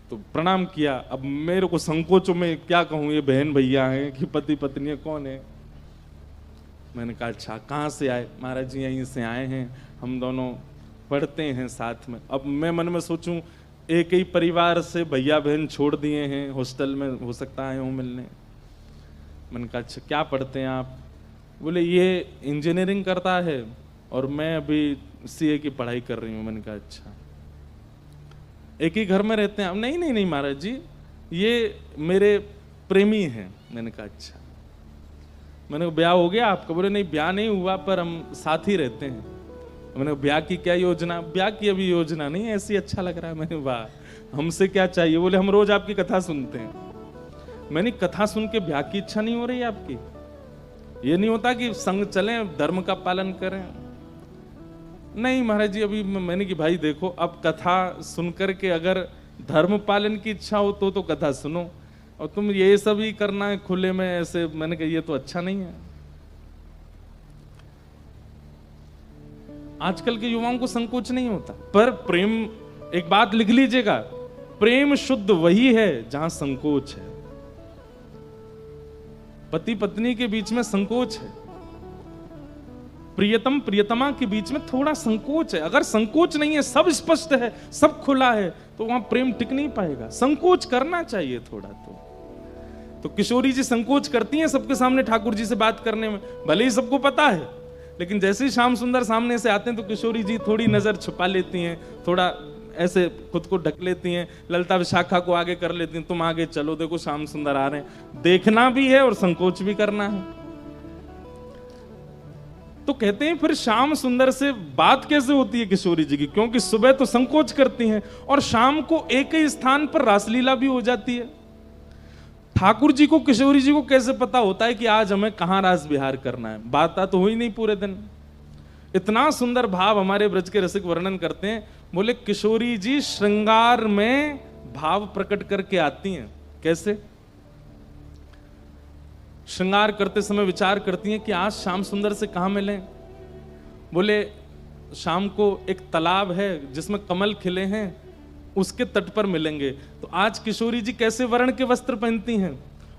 तो प्रणाम किया। अब मेरे को संकोचों में क्या कहूं, ये बहन भैया हैं कि पति पत्नी है, कौन है। मैंने कहा अच्छा कहाँ से आए। महाराज जी यहीं से आए हैं, हम दोनों पढ़ते हैं साथ में। अब मैं मन में सोचूं एक ही परिवार से भैया बहन छोड़ दिए हैं, हॉस्टल में हो सकता है हूँ मिलने। मैंने कहा अच्छा क्या पढ़ते हैं आप। बोले ये इंजीनियरिंग करता है और मैं अभी सीए की पढ़ाई कर रही हूँ। मैंने कहा अच्छा एक ही घर में रहते हैं। नहीं नहीं नहीं महाराज जी, ये मेरे प्रेमी हैं। मैंने कहा अच्छा। मैंने कहा ब्याह हो गया आपका। बोले नहीं ब्याह नहीं हुआ, पर हम साथ ही रहते हैं। मैंने कहा ब्याह की क्या योजना। ब्याह की अभी योजना नहीं, ऐसी अच्छा लग रहा है। मैंने वाह हमसे क्या चाहिए। बोले हम रोज आपकी कथा सुनते हैं। मैंने कथा सुन के ब्याह की इच्छा नहीं हो रही आपकी। ये नहीं होता कि संग चलें, धर्म का पालन करें। नहीं महाराज जी अभी। मैंने कि भाई देखो, अब कथा सुनकर के अगर धर्म पालन की इच्छा हो तो कथा सुनो, और तुम ये सब ही करना है खुले में ऐसे। मैंने कहा ये तो अच्छा नहीं है। आजकल के युवाओं को संकोच नहीं होता। पर प्रेम, एक बात लिख लीजिएगा, प्रेम शुद्ध वही है जहां संकोच है। पति पत्नी के बीच में संकोच है, प्रियतम प्रियतमा के बीच में थोड़ा संकोच है। अगर संकोच नहीं है, सब स्पष्ट है, सब खुला है, तो वहां प्रेम टिक नहीं पाएगा। संकोच करना चाहिए थोड़ा। तो किशोरी जी संकोच करती हैं सबके सामने ठाकुर जी से बात करने में, भले ही सबको पता है, लेकिन जैसे ही श्याम सुंदर सामने से आते हैं तो किशोरी जी थोड़ी नजर छुपा लेती हैं, थोड़ा ऐसे खुद को ढक लेती हैं, ललता विशाखा को आगे कर लेती हैं, तुम आगे चलो, देखो श्याम सुंदर आ रहे हैं। देखना भी है और संकोच भी करना है। तो कहते हैं फिर श्याम सुंदर से बात कैसे होती है किशोरी जी की, क्योंकि सुबह तो संकोच करती हैं और शाम को एक ही स्थान पर रासलीला भी हो जाती है। ठाकुर जी को, किशोरी जी को कैसे पता होता है कि आज हमें कहां रास विहार करना है। बात तो हुई नहीं पूरे दिन। इतना सुंदर भाव हमारे ब्रज के रसिक वर्णन करते हैं। बोले किशोरी जी श्रृंगार में भाव प्रकट करके आती हैं। कैसे? श्रृंगार करते समय विचार करती हैं कि आज श्याम सुंदर से कहां मिलें। बोले शाम को एक तालाब है जिसमें कमल खिले हैं, उसके तट पर मिलेंगे। तो आज किशोरी जी कैसे वर्ण के वस्त्र पहनती हैं?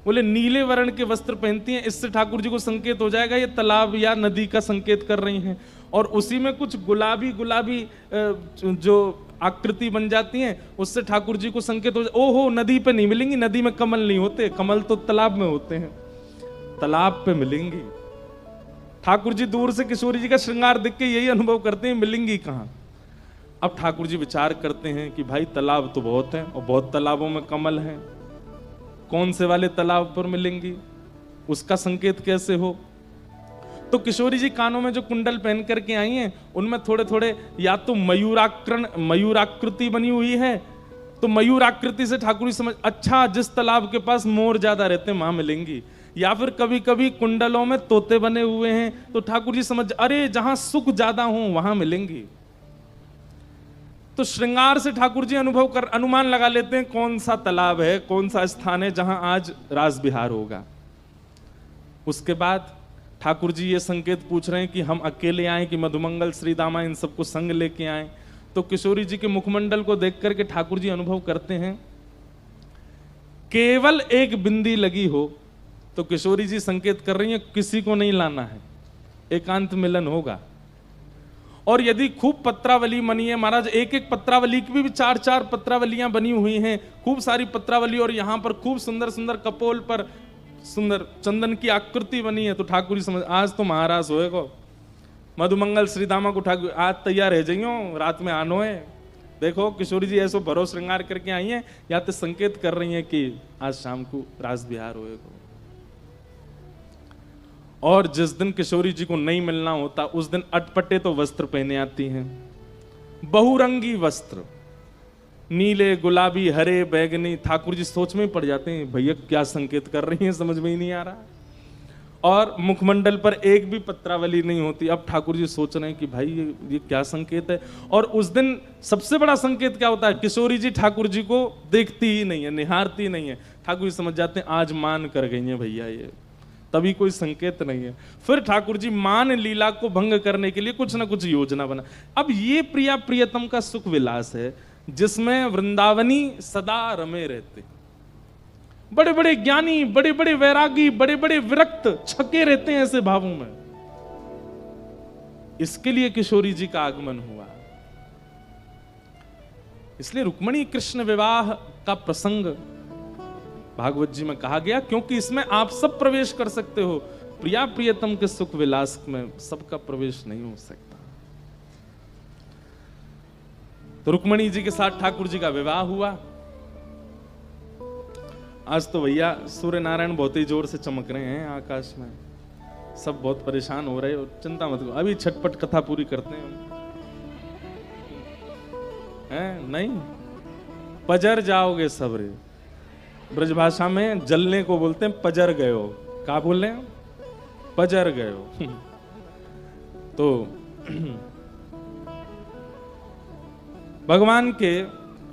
बोले नीले वर्ण के वस्त्र पहनती हैं। इससे ठाकुर जी को संकेत हो जाएगा ये तालाब या नदी का संकेत कर रही हैं। और उसी में कुछ गुलाबी गुलाबी जो आकृति बन जाती हैं, उससे ठाकुर जी को संकेत हो जाए, ओहो नदी पे नहीं मिलेंगी, नदी में कमल नहीं होते, कमल तो तालाब में होते हैं, तालाब पे मिलेंगी। ठाकुर जी दूर से किशोरी जी का श्रृंगार देख के यही अनुभव करते हैं, मिलेंगी कहां। अब ठाकुर जी विचार करते हैं कि भाई तालाब तो बहुत हैं और बहुत तालाबों में कमल हैं, कौन से वाले तालाब पर मिलेंगी, उसका संकेत कैसे हो। तो किशोरी जी कानों में जो कुंडल पहन करके आई हैं, उनमें थोड़े थोड़े या तो मयूराकृति बनी हुई है, तो मयूराकृति से ठाकुर जी समझ, अच्छा जिस तालाब के पास मोर ज्यादा रहते हैं वहां मिलेंगी। या फिर कभी कभी कुंडलों में तोते बने हुए हैं, तो ठाकुर जी समझ, अरे जहां सुख ज्यादा हो वहां मिलेंगी। तो श्रृंगार से ठाकुर जी अनुमान लगा लेते हैं कौन सा तालाब है, कौन सा स्थान है जहां आज रास विहार होगा। उसके बाद ठाकुर जी ये संकेत पूछ रहे हैं कि हम अकेले आए कि मधुमंगल श्रीदामा इन सबको संग लेके आए। तो किशोरी जी के मुखमंडल को देख करके ठाकुर जी अनुभव करते हैं, केवल एक बिंदी लगी हो। तो किशोरी जी संकेत कर रही हैं किसी को नहीं लाना है, एकांत मिलन होगा। और यदि खूब पत्रावली बनी है, महाराज एक एक पत्रावली की भी 4-4 पत्रावलियां बनी हुई हैं, खूब सारी पत्रावली, और यहां पर खूब सुंदर सुंदर कपोल पर सुंदर चंदन की आकृति बनी है। तो ठाकुर जी समझ, आज तो महाराज होएगा। मधुमंगल श्रीदामा को ठाकुर आज तैयार रह जाइयो, रात में आनो है, देखो किशोरी जी ऐसो भरो श्रृंगार करके आई हैं, या तो संकेत कर रही हैं कि आज शाम को रास बिहार होएगा। और जिस दिन किशोरी जी को नहीं मिलना होता उस दिन अटपटे तो वस्त्र पहने आती हैं, बहुरंगी वस्त्र, नीले, गुलाबी, हरे, बैगनी। ठाकुर जी सोच में पड़ जाते हैं, भैया क्या संकेत कर रही हैं, समझ में ही नहीं आ रहा। और मुखमंडल पर एक भी पत्रावली नहीं होती। अब ठाकुर जी सोच रहे हैं कि भाई ये क्या संकेत है। और उस दिन सबसे बड़ा संकेत क्या होता है, किशोरी जी ठाकुर जी को देखती ही नहीं है, निहारती नहीं है। ठाकुर जी समझ जाते हैं आज मान कर गई हैं भैया, ये तभी कोई संकेत नहीं है। फिर ठाकुर जी मान लीला को भंग करने के लिए कुछ ना कुछ योजना बना। अब ये प्रिया प्रियतम का सुख विलास है जिसमें वृंदावनी सदा रमे रहते, बड़े बड़े ज्ञानी, बड़े बड़े वैरागी, बड़े बड़े विरक्त छके रहते हैं ऐसे भावों में। इसके लिए किशोरी जी का आगमन हुआ। इसलिए रुक्मणी कृष्ण विवाह का प्रसंग भागवत जी में कहा गया, क्योंकि इसमें आप सब प्रवेश कर सकते हो। प्रिया प्रियतम के सुख विलास में सबका प्रवेश नहीं हो सकता। तो रुक्मणी जी के साथ ठाकुर जी का विवाह हुआ। आज तो भैया सूर्य नारायण बहुत ही जोर से चमक रहे हैं आकाश में, सब बहुत परेशान हो रहे हो। चिंता मत करो, अभी छटपट कथा पूरी करते हैं। नहीं पजर जाओगे सबरे, ब्रजभाषा में जलने को बोलते हैं पजर गयो। क्या बोल रहे हैं, पजर गयो। तो भगवान के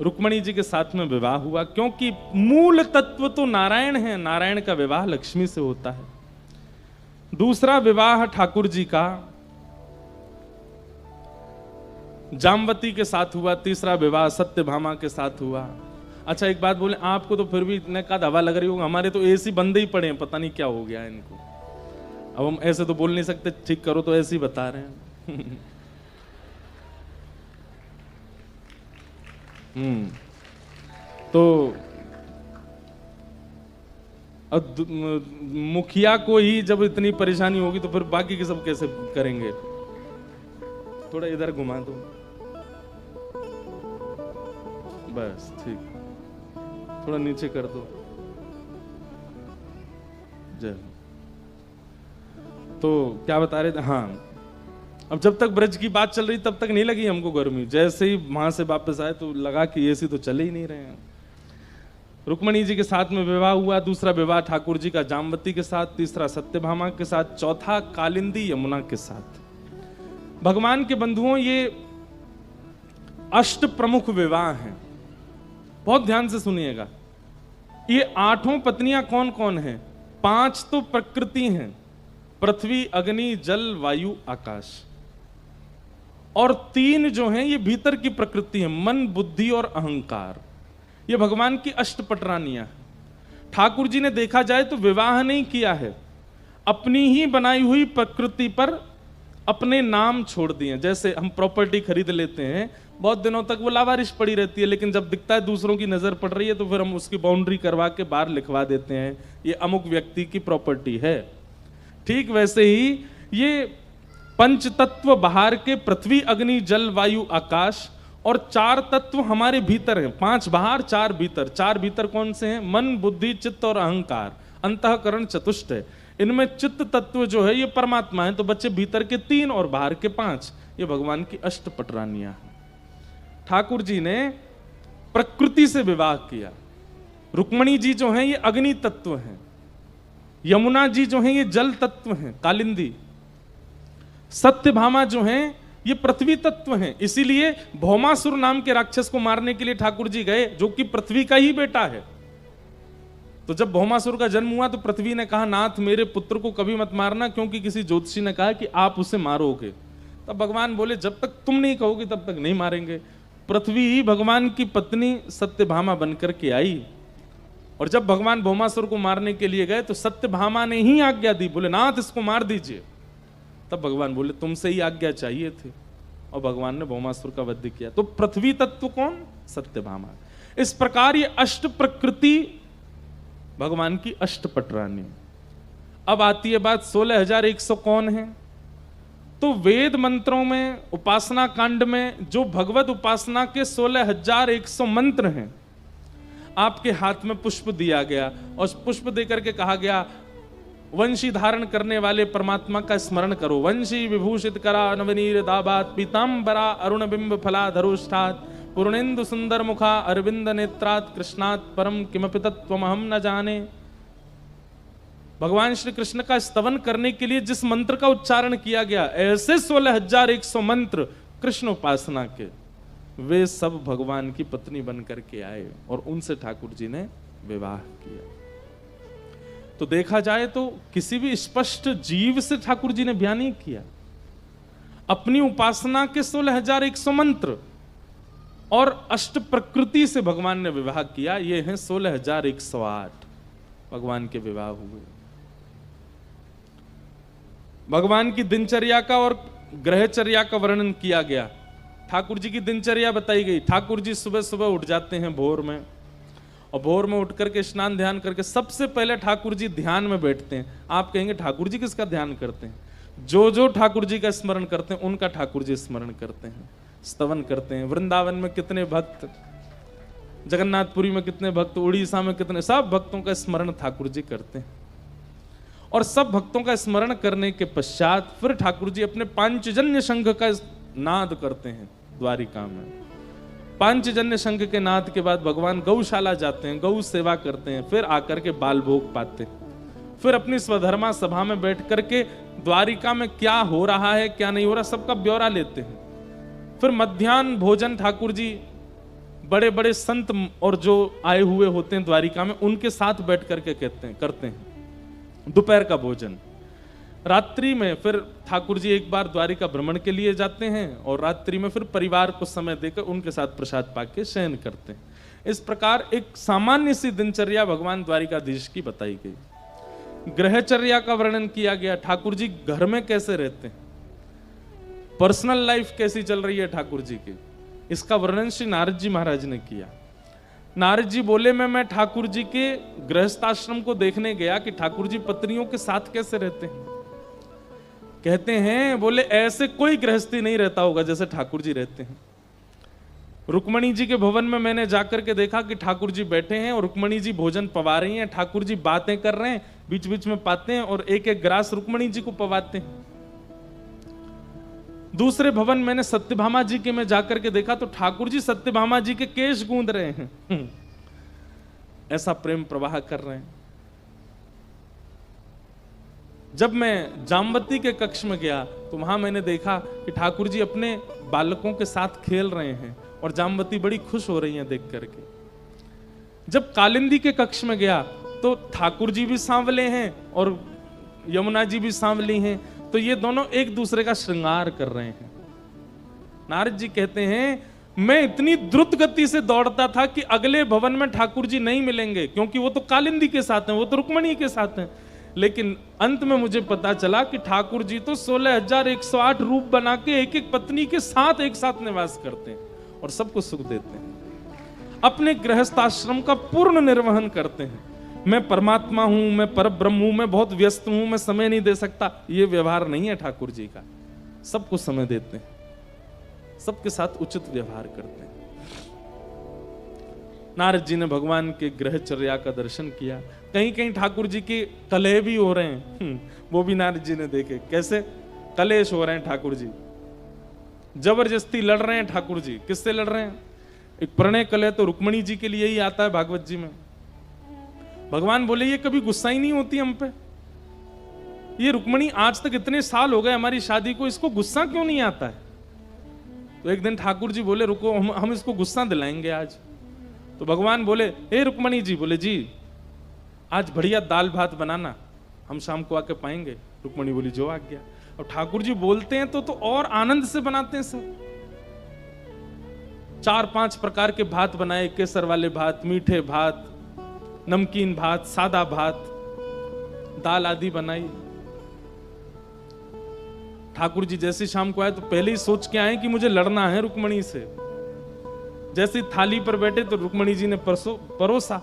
रुक्मणी जी के साथ में विवाह हुआ, क्योंकि मूल तत्व तो नारायण है। नारायण का विवाह लक्ष्मी से होता है। दूसरा विवाह ठाकुर जी का जामवती के साथ हुआ। तीसरा विवाह सत्यभामा के साथ हुआ। अच्छा एक बात बोले, आपको तो फिर भी इतने का हवा लग रही होगी, हमारे तो एसी बंद ही पड़े हैं, पता नहीं क्या हो गया इनको। अब हम ऐसे तो बोल नहीं सकते ठीक करो, तो ऐसे ही बता रहे हैं। तो अब मुखिया को ही जब इतनी परेशानी होगी तो फिर बाकी के सब कैसे करेंगे। थोड़ा इधर घुमा दो, बस ठीक, थोड़ा नीचे कर दो। जय। तो क्या बता रहे थे, हाँ अब जब तक ब्रज की बात चल रही तब तक नहीं लगी हमको गर्मी। जैसे ही वहां से वापस आए तो लगा कि एसी तो चले ही नहीं रहे हैं। रुक्मणी जी के साथ में विवाह हुआ। दूसरा विवाह ठाकुर जी का जामवती के साथ, तीसरा सत्यभामा के साथ, चौथा कालिंदी यमुना के साथ। भगवान के बंधुओं ये अष्ट प्रमुख विवाह हैं, बहुत ध्यान से सुनिएगा। ये आठों पत्नियां कौन कौन हैं? 5 तो प्रकृति हैं, पृथ्वी, अग्नि, जल, वायु, आकाश। और 3 जो हैं ये भीतर की प्रकृति है, मन, बुद्धि और अहंकार। ये भगवान की अष्टपटरानियां। ठाकुर जी ने देखा जाए तो विवाह नहीं किया है, अपनी ही बनाई हुई प्रकृति पर अपने नाम छोड़ दिए। जैसे हम प्रॉपर्टी खरीद लेते हैं, बहुत दिनों तक वो लावारिश पड़ी रहती है, लेकिन जब दिखता है दूसरों की नजर पड़ रही है तो फिर हम उसकी बाउंड्री करवा के बाहर लिखवा देते हैं ये अमुक व्यक्ति की प्रॉपर्टी है। ठीक वैसे ही ये पंच तत्व बाहर के, पृथ्वी, अग्नि, जल, वायु, आकाश, और 4 तत्व हमारे भीतर हैं। 5 बाहर, 4 भीतर। 4 भीतर कौन से हैं? मन, बुद्धि, चित्त और अहंकार। अंतःकरण चतुष्ट है। इनमें चित्त तत्व जो है ये परमात्मा है, तो बच्चे भीतर के 3 और बाहर के 5। ये भगवान की अष्टपटरानियां हैं। ठाकुर जी ने प्रकृति से विवाह किया। रुक्मणी जी जो हैं ये अग्नि तत्व हैं, यमुना जी जो हैं ये जल तत्व हैं, कालिंदी। सत्यभामा जो हैं ये पृथ्वी तत्व हैं। इसीलिए भौमासुर नाम के राक्षस को मारने के लिए ठाकुर जी गए, जो कि पृथ्वी का ही बेटा है। तो जब भौमासुर का जन्म हुआ तो पृथ्वी ने कहा, नाथ मेरे पुत्र को कभी मत मारना, क्योंकि किसी ज्योतिषी ने कहा कि आप उसे मारोगे। तब भगवान बोले, जब तक तुम नहीं कहोगे तब तक नहीं मारेंगे। पृथ्वी ही भगवान की पत्नी सत्यभामा बनकर के आई, और जब भगवान भौमासुर को मारने के लिए गए तो सत्यभामा ने ही आज्ञा दी, बोले नाथ इसको मार दीजिए। तब भगवान बोले तुमसे ही आज्ञा चाहिए थी, और भगवान ने भौमासुर का वध किया। तो पृथ्वी तत्व कौन? सत्यभामा। इस प्रकार ये अष्ट प्रकृति भगवान की अष्टपटरानी। अब आती है बात 16,100 कौन है? तो वेद मंत्रों में, उपासना कांड में जो भगवत उपासना के 16,100 मंत्र हैं, आपके हाथ में पुष्प दिया गया और पुष्प देकर के कहा गया वंशी धारण करने वाले परमात्मा का स्मरण करो। वंशी विभूषित करा नवनीर दाबात पीतांबरा अरुण बिंब फला धरुष्ठात पूर्णेन्दु सुंदर मुखा अरविंद नेत्रात कृष्णात परम किमपि तत्त्वमहं न जाने। भगवान श्री कृष्ण का स्तवन करने के लिए जिस मंत्र का उच्चारण किया गया, ऐसे 16,100 मंत्र कृष्ण उपासना के, वे सब भगवान की पत्नी बन करके आए और उनसे ठाकुर जी ने विवाह किया। तो देखा जाए तो किसी भी स्पष्ट जीव से ठाकुर जी ने ब्याह नहीं किया। अपनी उपासना के 16,100 मंत्र और अष्ट प्रकृति से भगवान ने विवाह किया। ये हैं 16,108 भगवान के विवाह हुए। भगवान की दिनचर्या का और ग्रहचर्या का वर्णन किया गया। ठाकुर जी की दिनचर्या बताई गई। ठाकुर जी सुबह सुबह उठ जाते हैं भोर में, और भोर में उठ करके स्नान ध्यान करके सबसे पहले ठाकुर जी ध्यान में बैठते हैं। आप कहेंगे ठाकुर जी किसका ध्यान करते हैं? जो ठाकुर जी का स्मरण करते हैं उनका ठाकुर जी स्मरण करते हैं, स्तवन करते हैं। वृंदावन में कितने भक्त, जगन्नाथपुरी में कितने भक्त, उड़ीसा में कितने, सब भक्तों का स्मरण ठाकुर जी करते हैं। और सब भक्तों का स्मरण करने के पश्चात फिर ठाकुर जी अपने पांचजन्य शंख का नाद करते हैं द्वारिका में। पांचजन्य शंख के नाद के बाद भगवान गौशाला जाते हैं, गौ सेवा करते हैं, फिर आकर के बाल भोग पाते हैं। फिर अपनी स्वधर्मा सभा में बैठ करके द्वारिका में क्या हो रहा है क्या नहीं हो रहा सबका ब्यौरा लेते हैं। फिर मध्याह्न भोजन ठाकुर जी बड़े बड़े संत और जो आए हुए होते हैं द्वारिका में उनके साथ बैठ करके करते हैं दोपहर का भोजन। रात्रि में फिर ठाकुर जी एक बार द्वारिका भ्रमण के लिए जाते हैं और रात्रि में फिर परिवार को समय देकर उनके साथ प्रसाद पाके शयन करते हैं। इस प्रकार एक सामान्य सी दिनचर्या भगवान द्वारिकाधीश की बताई गई। ग्रहचर्या का वर्णन किया गया। ठाकुर जी घर में कैसे रहते हैं, पर्सनल लाइफ कैसी चल रही है ठाकुर जी की, इसका वर्णन श्री नारद जी महाराज ने किया। नारद जी बोले मैं ठाकुर जी के गृहस्थाश्रम को देखने गया कि ठाकुर जी पत्नियों के साथ कैसे रहते हैं। कहते हैं बोले ऐसे कोई गृहस्थी नहीं रहता होगा जैसे ठाकुर जी रहते हैं। रुक्मणी जी के भवन में मैंने जाकर के देखा कि ठाकुर जी बैठे हैं और रुक्मणी जी भोजन पवा रही हैं, ठाकुर जी बातें कर रहे हैं, बीच बीच में पाते हैं और एक एक ग्रास रुक्मणी जी को पवाते हैं। दूसरे भवन मैंने सत्यभामा जी के में जाकर के देखा तो ठाकुर जी सत्यभामा जी के केश गूंद रहे हैं, ऐसा प्रेम प्रवाह कर रहे हैं। जब मैं जामवती के कक्ष में गया तो वहां मैंने देखा कि ठाकुर जी अपने बालकों के साथ खेल रहे हैं और जामवती बड़ी खुश हो रही हैं देख करके। जब कालिंदी के कक्ष में गया तो ठाकुर जी भी सांवले हैं और यमुना जी भी सांवली हैं, तो ये दोनों एक दूसरे का श्रृंगार कर रहे हैं। नारद जी कहते हैं मैं इतनी द्रुत गति से दौड़ता था कि अगले भवन में ठाकुर जी नहीं मिलेंगे, क्योंकि वो तो कालिंदी के साथ हैं, वो तो रुक्मणी के साथ हैं। लेकिन अंत में मुझे पता चला कि ठाकुर जी तो 16,108 रूप बना के एक एक पत्नी के साथ एक साथ निवास करते हैं और सबको सुख देते हैं, अपने गृहस्थाश्रम का पूर्ण निर्वहन करते हैं। मैं परमात्मा हूं, मैं परब्रह्म हूं, मैं बहुत व्यस्त हूं, मैं समय नहीं दे सकता, ये व्यवहार नहीं है ठाकुर जी का। सबको समय देते हैं, सबके साथ उचित व्यवहार करते हैं। नारद जी ने भगवान के ग्रहचर्या का दर्शन किया। कहीं कहीं ठाकुर जी के कलह भी हो रहे हैं, वो भी नारद जी ने देखे। कैसे कलेश हो रहे हैं ठाकुर जी, जबरदस्ती लड़ रहे हैं ठाकुर जी। किससे लड़ रहे हैं? एक प्रणय कलह तो रुक्मणी जी के लिए ही आता है भागवत जी में। भगवान बोले ये कभी गुस्सा ही नहीं होती हम पे, ये रुक्मणी आज तक इतने साल हो गए हमारी शादी को, इसको गुस्सा क्यों नहीं आता है? तो एक दिन ठाकुर जी बोले रुको, हम इसको गुस्सा दिलाएंगे आज। तो भगवान बोले हे रुक्मणी जी, बोले जी आज बढ़िया दाल भात बनाना, हम शाम को आके पाएंगे। रुक्मणी बोली जो आज्ञा। और ठाकुर जी बोलते हैं तो और आनंद से बनाते हैं सब। 4-5 प्रकार के भात बनाए, केसर वाले भात, मीठे भात, नमकीन भात, सादा भात, दाल आदि बनाई। ठाकुर जी जैसे शाम को आए तो पहले ही सोच के आए कि मुझे लड़ना है रुक्मणी से। जैसे थाली पर बैठे तो रुक्मणी जी ने परोसा।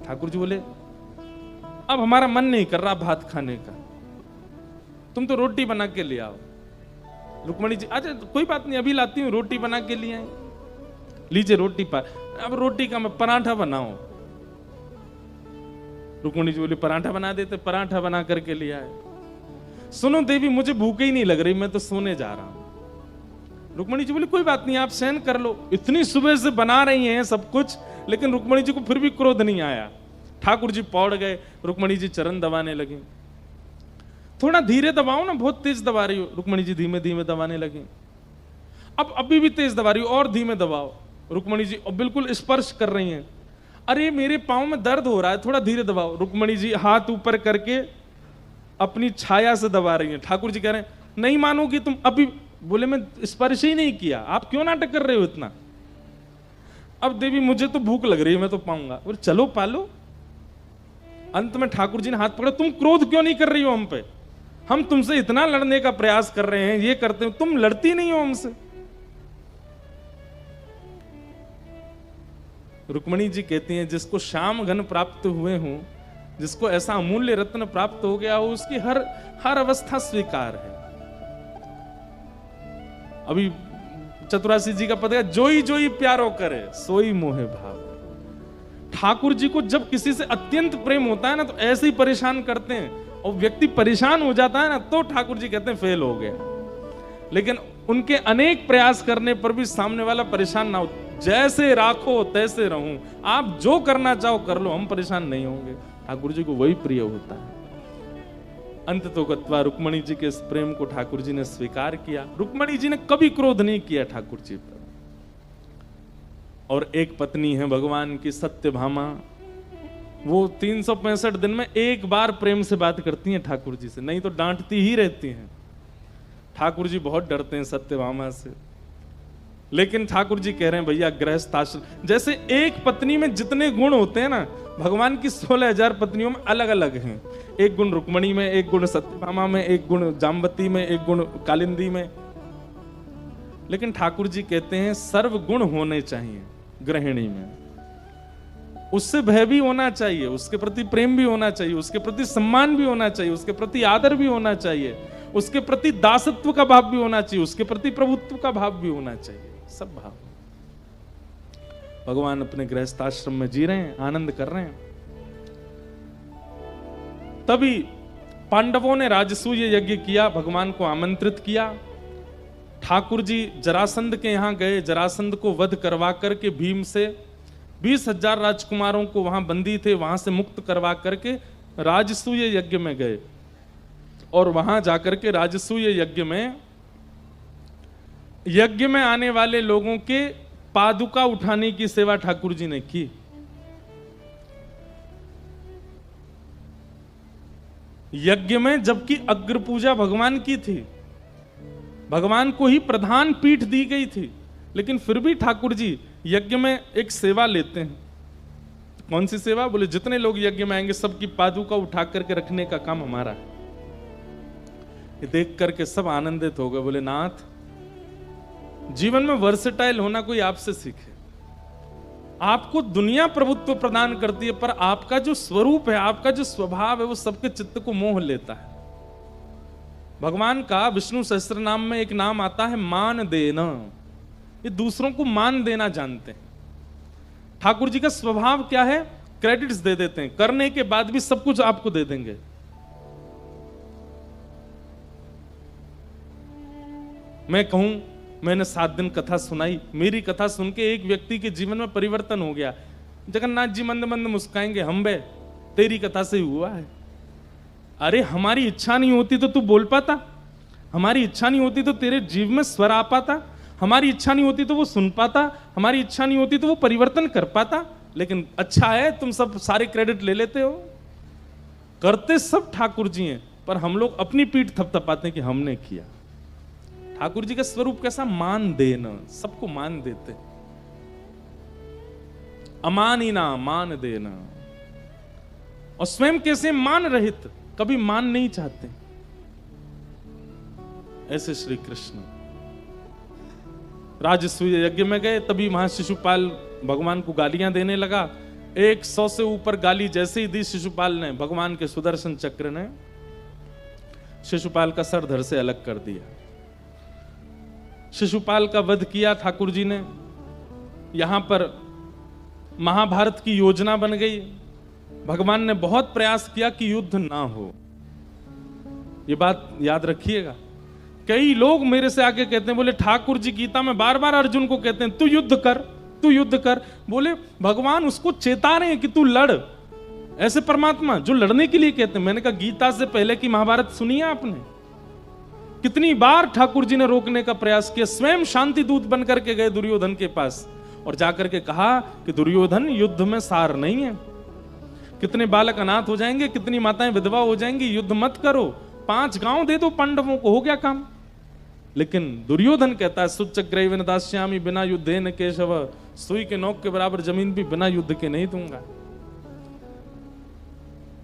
ठाकुर जी बोले अब हमारा मन नहीं कर रहा भात खाने का, तुम तो रोटी बना के ले आओ। रुक्मणी जी अच्छा कोई बात नहीं अभी लाती हूँ, रोटी बना के लिए आई। लीजिए रोटी अब रोटी का मैं पराठा बनाऊं। रुक्मणी जी बोली पराठा बना देते, पराठा बना करके ले आए। सुनो देवी मुझे भूख ही नहीं लग रही, मैं तो सोने जा रहा हूं। रुक्मणी जी बोली कोई बात नहीं आप सहन कर लो, इतनी सुबह से बना रही हैं सब कुछ। लेकिन रुक्मणी जी को फिर भी क्रोध नहीं आया। ठाकुर जी पौड़ गए, रुक्मणी जी चरण दबाने लगी। थोड़ा धीरे दबाओ ना, बहुत तेज दबा रही हो। रुक्मणी जी धीमे धीमे दबाने लगी। अब अभी भी तेज दबा रही हो, और धीमे दबाओ। रुक्मणी जी बिल्कुल स्पर्श कर रही हैं। अरे मेरे पांव में दर्द हो रहा है, थोड़ा धीरे दबाओ। रुक्मणी जी हाथ ऊपर करके अपनी छाया से दबा रही हैं। ठाकुर जी कह रहे हैं नहीं मानोगी तुम अभी। बोले मैं स्पर्श ही नहीं किया, आप क्यों नाटक कर रहे हो इतना। अब देवी मुझे तो भूख लग रही है, मैं तो पाऊंगा। बोले चलो पालो। अंत में ठाकुर जी ने हाथ पकड़ा, तुम क्रोध क्यों नहीं कर रही हो हम पे, हम तुमसे इतना लड़ने का प्रयास कर रहे हैं, ये करते हो, तुम लड़ती नहीं हो हमसे। रुक्मणी जी कहती हैं जिसको श्याम घन प्राप्त हुए हों, जिसको ऐसा अमूल्य रत्न प्राप्त हो गया हो, उसकी हर अवस्था स्वीकार है। अभी चतुरासी जी का पद है, जोई जोई प्यारो करे सोई मोहे भाव। ठाकुर जी को जब किसी से अत्यंत प्रेम होता है ना, तो ऐसे ही परेशान करते हैं। और व्यक्ति परेशान हो जाता है ना, तो ठाकुर जी कहते हैं फेल हो गया। लेकिन उनके अनेक प्रयास करने पर भी सामने वाला परेशान ना हो। जैसे राखो तैसे रहूं, आप जो करना चाहो कर लो, हम परेशान नहीं होंगे। ठाकुर जी को वही प्रिय होता है। अंत तो गत्वा रुक्मणी जी के इस प्रेम को ठाकुर जी ने स्वीकार किया। रुक्मणी जी ने कभी क्रोध नहीं किया ठाकुर जी पर। और एक पत्नी है भगवान की सत्यभामा, वो 365 दिन में एक बार प्रेम से बात करती हैं ठाकुर जी से, नहीं तो डांटती ही रहती हैं। ठाकुर जी बहुत डरते हैं सत्यभामा से। लेकिन ठाकुर जी कह रहे हैं भैया गृहस्थ आश्रम, जैसे एक पत्नी में जितने गुण होते हैं ना, भगवान की 16,000 पत्नियों में अलग अलग हैं। एक गुण रुक्मणी में, एक गुण सत्यभामा में, एक गुण जाम्बती में, एक गुण कालिंदी में। लेकिन ठाकुर जी कहते हैं सर्व गुण होने चाहिए गृहिणी में। उससे भय भी होना चाहिए, उसके प्रति प्रेम भी होना चाहिए, उसके प्रति सम्मान भी होना चाहिए, उसके प्रति आदर भी होना चाहिए, उसके प्रति दासत्व का भाव भी होना चाहिए, उसके प्रति प्रभुत्व का भाव भी होना चाहिए। सब भाव भगवान अपने गृहस्थाश्रम में जी रहे हैं, आनंद कर रहे हैं। तभी पांडवों ने राजसूय यज्ञ किया, भगवान को आमंत्रित किया। ठाकुर जी जरासंध के यहां गए, जरासंध को वध करवा करके भीम से 20,000 राजकुमारों को वहां बंदी थे, वहां से मुक्त करवा करके राजसूय यज्ञ में गए। और वहां जाकर के राजसूय यज्ञ में आने वाले लोगों के पादुका उठाने की सेवा ठाकुर जी ने की। यज्ञ में जबकि अग्र पूजा भगवान की थी, भगवान को ही प्रधान पीठ दी गई थी, लेकिन फिर भी ठाकुर जी यज्ञ में एक सेवा लेते हैं। कौन सी सेवा? बोले जितने लोग यज्ञ में आएंगे सबकी पादुका उठा करके रखने का काम हमारा है। ये देख करके सब आनंदित हो गए। बोले नाथ, जीवन में वर्सेटाइल होना कोई आपसे सीखे। आपको दुनिया प्रभुत्व प्रदान करती है, पर आपका जो स्वरूप है, आपका जो स्वभाव है, वो सबके चित्त को मोह लेता है। भगवान का विष्णु सहस्त्र नाम में एक नाम आता है मान देना। ये दूसरों को मान देना जानते हैं। ठाकुर जी का स्वभाव क्या है? क्रेडिट्स दे देते हैं, करने के बाद भी सब कुछ आपको दे देंगे। मैं कहूं मैंने 7 दिन कथा सुनाई, मेरी कथा सुन के एक व्यक्ति के जीवन में परिवर्तन हो गया। जगन्नाथ जी मंद मंद मुस्काएंगे, हम बे तेरी कथा से हुआ है। अरे हमारी इच्छा नहीं होती तो तू बोल पाता, हमारी इच्छा नहीं होती तो तेरे जीव में स्वर आ पाता, हमारी इच्छा नहीं होती तो वो सुन पाता, हमारी इच्छा नहीं होती तो वो परिवर्तन कर पाता। लेकिन अच्छा है तुम सब सारे क्रेडिट ले लेते हो। करते सब ठाकुर जी हैं, पर हम लोग अपनी पीठ थपथपाते हैं कि हमने किया। ठाकुर जी का स्वरूप कैसा? मान देना, सबको मान देते, अमानिना मान देना। और स्वयं कैसे मान रहित, कभी मान नहीं चाहते। ऐसे श्री कृष्ण राजसूय यज्ञ में गए, तभी वहां शिशुपाल भगवान को गालियां देने लगा। 100 से ऊपर गाली जैसे ही दी शिशुपाल ने, भगवान के सुदर्शन चक्र ने शिशुपाल का सर धड़ से अलग कर दिया। शिशुपाल का वध किया ठाकुर जी ने, यहां पर महाभारत की योजना बन गई। भगवान ने बहुत प्रयास किया कि युद्ध ना हो। ये बात याद रखिएगा। कई लोग मेरे से आके कहते हैं, बोले ठाकुर जी गीता में बार बार अर्जुन को कहते हैं तू युद्ध कर, तू युद्ध कर। बोले भगवान उसको चेता रहे हैं कि तू लड़। ऐसे परमात्मा जो लड़ने के लिए कहते हैं। मैंने कहा गीता से पहले की महाभारत सुनी है आपने? कितनी बार ठाकुर जी ने रोकने का प्रयास किया। स्वयं शांति दूत बनकर के गए दुर्योधन के पास और जाकर के कहा कि दुर्योधन युद्ध में सार नहीं है, कितने बालक अनाथ हो जाएंगे, कितनी माताएं विधवा हो जाएंगी, युद्ध मत करो, 5 गांव दे दो पांडवों को, हो गया काम। लेकिन दुर्योधन कहता है सुचक्र दास्यामी बिना युद्धेन केशव, सुई के नोक के बराबर जमीन भी बिना युद्ध के नहीं दूंगा।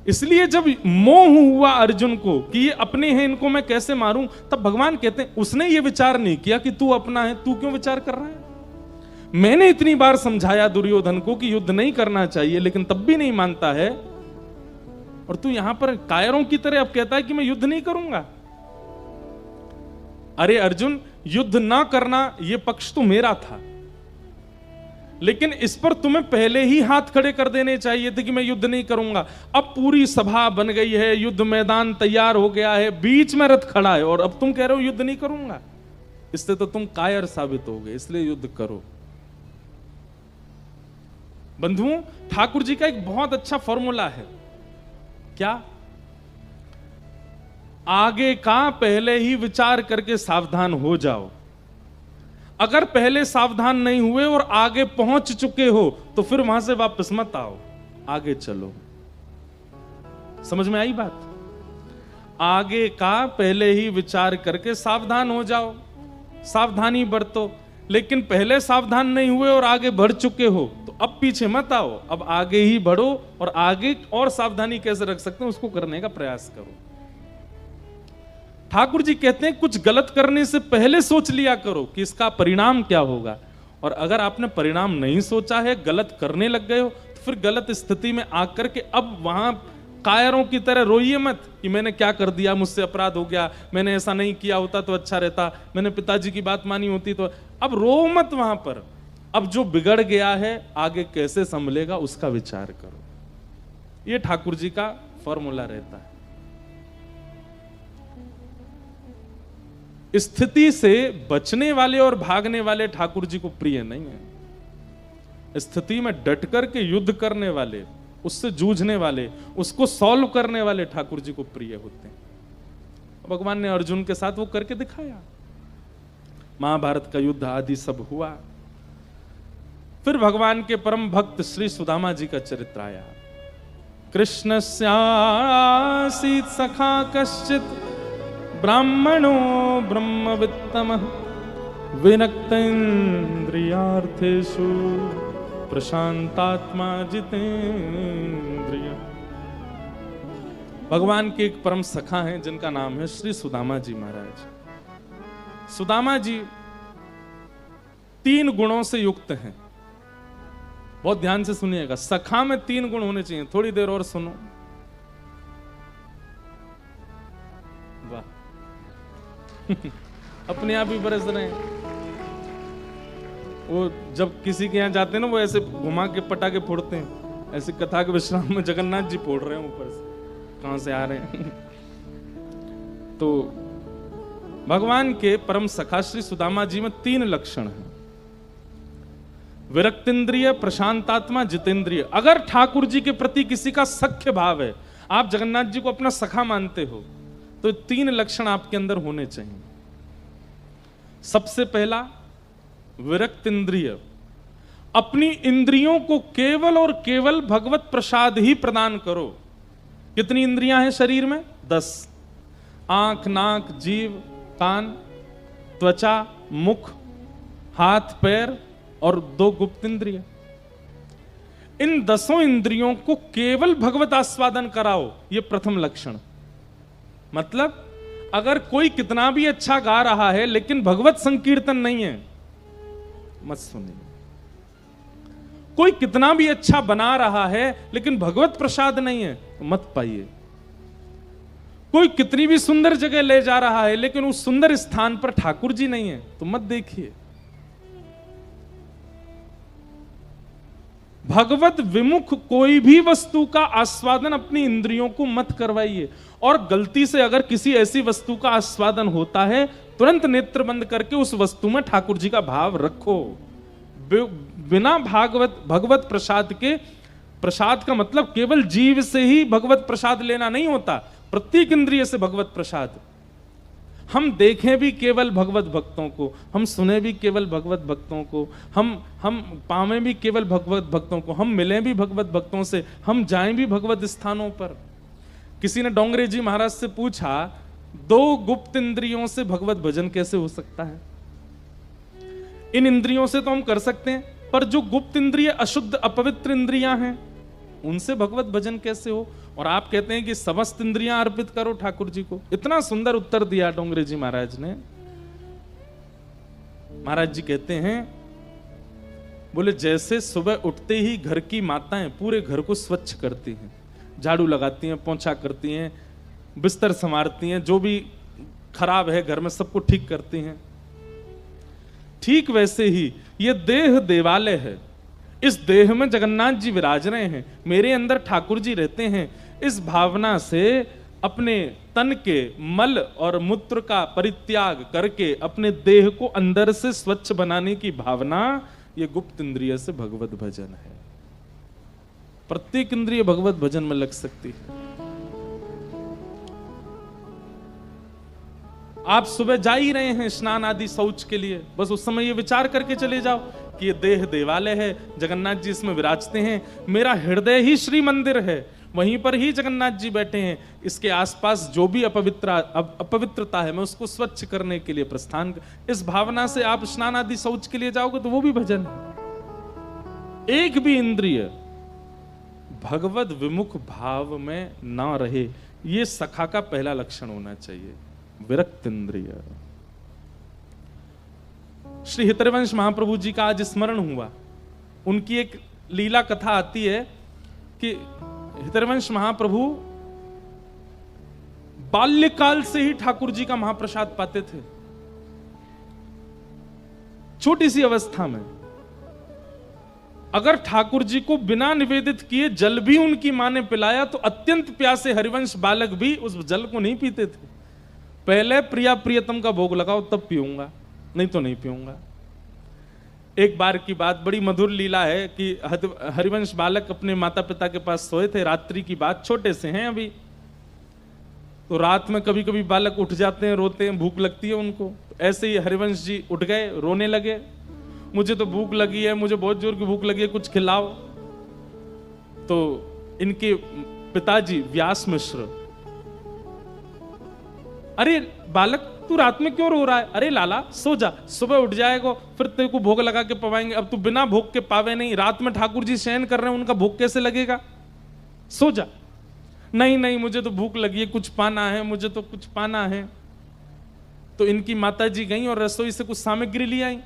इसलिए जब मोह हुआ अर्जुन को कि ये अपने हैं, इनको मैं कैसे मारूं, तब भगवान कहते हैं उसने ये विचार नहीं किया कि तू अपना है, तू क्यों विचार कर रहा है। मैंने इतनी बार समझाया दुर्योधन को कि युद्ध नहीं करना चाहिए, लेकिन तब भी नहीं मानता है, और तू यहां पर कायरों की तरह अब कहता है कि मैं युद्ध नहीं करूंगा। अरे अर्जुन, युद्ध ना करना यह पक्ष तो मेरा था, लेकिन इस पर तुम्हें पहले ही हाथ खड़े कर देने चाहिए थे कि मैं युद्ध नहीं करूंगा। अब पूरी सभा बन गई है, युद्ध मैदान तैयार हो गया है, बीच में रथ खड़ा है, और अब तुम कह रहे हो युद्ध नहीं करूंगा। इससे तो तुम कायर साबित हो गए, इसलिए युद्ध करो। बंधुओं, ठाकुर जी का एक बहुत अच्छा फॉर्मूला है। क्या? आगे का पहले ही विचार करके सावधान हो जाओ। अगर पहले सावधान नहीं हुए और आगे पहुंच चुके हो तो फिर वहां से वापस मत आओ, आगे चलो। समझ में आई बात? आगे का पहले ही विचार करके सावधान हो जाओ, सावधानी बरतो। लेकिन पहले सावधान नहीं हुए और आगे बढ़ चुके हो तो अब पीछे मत आओ, अब आगे ही बढ़ो, और आगे और सावधानी कैसे रख सकते हैं उसको करने का प्रयास करो। ठाकुर जी कहते हैं कुछ गलत करने से पहले सोच लिया करो कि इसका परिणाम क्या होगा, और अगर आपने परिणाम नहीं सोचा है, गलत करने लग गए हो, तो फिर गलत स्थिति में आकर के अब वहां कायरों की तरह रोइए मत कि मैंने क्या कर दिया, मुझसे अपराध हो गया, मैंने ऐसा नहीं किया होता तो अच्छा रहता, मैंने पिताजी की बात मानी होती तो। अब रो मत वहां पर। अब जो बिगड़ गया है आगे कैसे संभलेगा उसका विचार करो। यह ठाकुर जी का फॉर्मूला रहता है। स्थिति से बचने वाले और भागने वाले ठाकुर जी को प्रिय नहीं है। स्थिति में डट करके युद्ध करने वाले, उससे जूझने वाले, उसको सॉल्व करने वाले ठाकुर जी को प्रिय होते हैं। भगवान ने अर्जुन के साथ वो करके दिखाया। महाभारत का युद्ध आदि सब हुआ। फिर भगवान के परम भक्त श्री सुदामा जी का चरित्र आया। कृष्णस्यासीत् सखा कश्चित् ब्राह्मणो ब्रह्मवित्तमः विनक्तेन्द्रियार्थेषु प्रशांतात्मा जितेन्द्रिय। भगवान के एक परम सखा हैं जिनका नाम है श्री सुदामा जी महाराज। सुदामा जी 3 गुणों से युक्त हैं। बहुत ध्यान से सुनिएगा, सखा में 3 गुण होने चाहिए। थोड़ी देर और सुनो। वाह अपने आप ही बरस रहे हैं। वो जब किसी के यहां जाते हैं ना, वो ऐसे घुमा के पटाखे फोड़ते हैं। ऐसे कथा के विश्राम में जगन्नाथ जी फोड़ रहे हैं ऊपर से, कहां से आ रहे हैं। तो भगवान के परम सखा श्री सुदामा जी में 3 लक्षण हैं। विरक्तेंद्रिय, प्रशांतात्मा, जितेंद्रिय। अगर ठाकुर जी के प्रति किसी का सख्य भाव है, आप जगन्नाथ जी को अपना सखा मानते हो, तो 3 लक्षण आपके अंदर होने चाहिए। सबसे पहला विरक्तेंद्रिय, अपनी इंद्रियों को केवल और केवल भगवत प्रसाद ही प्रदान करो। कितनी इंद्रियां हैं शरीर में? 10। आंख, नाक, जीव, कान, त्वचा, मुख, हाथ, पैर और 2 गुप्त इंद्रिय। इन 10 इंद्रियों को केवल भगवत आस्वादन कराओ, यह प्रथम लक्षण। मतलब अगर कोई कितना भी अच्छा गा रहा है लेकिन भगवत संकीर्तन नहीं है, मत सुनिए। कोई कितना भी अच्छा बना रहा है लेकिन भगवत प्रसाद नहीं है, मत पाइए। कोई कितनी भी सुंदर जगह ले जा रहा है लेकिन उस सुंदर स्थान पर ठाकुर जी नहीं है तो मत देखिए। भगवत विमुख कोई भी वस्तु का आस्वादन अपनी इंद्रियों को मत करवाइए। और गलती से अगर किसी ऐसी वस्तु का आस्वादन होता है तुरंत नेत्र बंद करके उस वस्तु में ठाकुर जी का भाव रखो। बिना भगवत प्रसाद के, प्रसाद का मतलब केवल जीव से ही भगवत प्रसाद लेना नहीं होता, प्रत्येक इंद्रिय से भगवत प्रसाद। हम देखें भी केवल भगवत भक्तों को, हम सुने भी केवल भगवत भक्तों को, हम पावें भी केवल भगवत भक्तों को, हम मिलें भी भगवत भक्तों से, हम जाएं भी भगवत स्थानों पर। किसी ने डोंगरे जी महाराज से पूछा, दो गुप्त इंद्रियों से भगवत भजन कैसे हो सकता है? इन इंद्रियों से तो हम कर सकते हैं, पर जो गुप्त इंद्रिय अशुद्ध अपवित्र इंद्रियां हैं उनसे भगवत भजन कैसे हो? और आप कहते हैं कि समस्त इंद्रियां अर्पित करो ठाकुर जी को। इतना सुंदर उत्तर दिया डोंगरे जी महाराज ने। महाराज जी कहते हैं, बोले जैसे सुबह उठते ही घर की माताएं पूरे घर को स्वच्छ करती हैं, झाड़ू लगाती हैं, पोंछा करती हैं, बिस्तर संवारती हैं, जो भी खराब है घर में सबको ठीक करती हैं, ठीक वैसे ही ये देह देवालय है। इस देह में जगन्नाथ जी विराज रहे हैं, मेरे अंदर ठाकुर जी रहते हैं। इस भावना से अपने तन के मल और मूत्र का परित्याग करके अपने देह को अंदर से स्वच्छ बनाने की भावना, ये गुप्त इंद्रिय से भगवत भजन है। प्रत्येक इंद्रिय भगवत भजन में लग सकती है। आप सुबह जा ही रहे हैं स्नान आदि शौच के लिए, बस उस समय ये विचार करके चले जाओ कि ये देह देवालय है, जगन्नाथ जी इसमें विराजते हैं, मेरा हृदय ही श्री मंदिर है, वहीं पर ही जगन्नाथ जी बैठे हैं, इसके आसपास जो भी अपवित्रता है मैं उसको स्वच्छ करने के लिए प्रस्थान। इस भावना से आप स्नान आदि शौच के लिए जाओगे तो वो भी भजन है। एक भी इंद्रिय भगवत विमुख भाव में ना रहे, ये सखा का पहला लक्षण होना चाहिए, विरक्त इंद्रिय। श्री हितरवंश महाप्रभु जी का आज स्मरण हुआ। उनकी एक लीला कथा आती है कि हितरवंश महाप्रभु बाल्यकाल से ही ठाकुर जी का महाप्रसाद पाते थे। छोटी सी अवस्था में अगर ठाकुर जी को बिना निवेदित किए जल भी उनकी मां ने पिलाया तो अत्यंत प्यासे हरिवंश बालक भी उस जल को नहीं पीते थे। पहले प्रिया प्रियतम का भोग लगाओ तब पीऊंगा, नहीं तो नहीं पीऊंगा। एक बार की बात, बड़ी मधुर लीला है कि हरिवंश बालक अपने माता पिता के पास सोए थे, रात्रि की बात, छोटे से हैं अभी, तो रात में कभी कभी बालक उठ जाते हैं, रोते हैं, भूख लगती है उनको। ऐसे ही हरिवंश जी उठ गए, रोने लगे, मुझे तो भूख लगी है, मुझे बहुत जोर की भूख लगी है, कुछ खिलाओ। तो इनके पिताजी व्यास मिश्र, अरे बालक तू रात में क्यों रो रहा है? अरे लाला सो जा, सुबह उठ जाएगा फिर तेरे को भोग लगा के पवाएंगे, अब तू बिना भोग के पावे नहीं, रात में ठाकुर जी शयन कर रहे हैं, उनका भोग कैसे लगेगा, सो जा। नहीं नहीं मुझे तो भूख लगी है, कुछ पाना है, मुझे तो कुछ पाना है। तो इनकी माता जी गई और रसोई से कुछ सामग्री ले आई,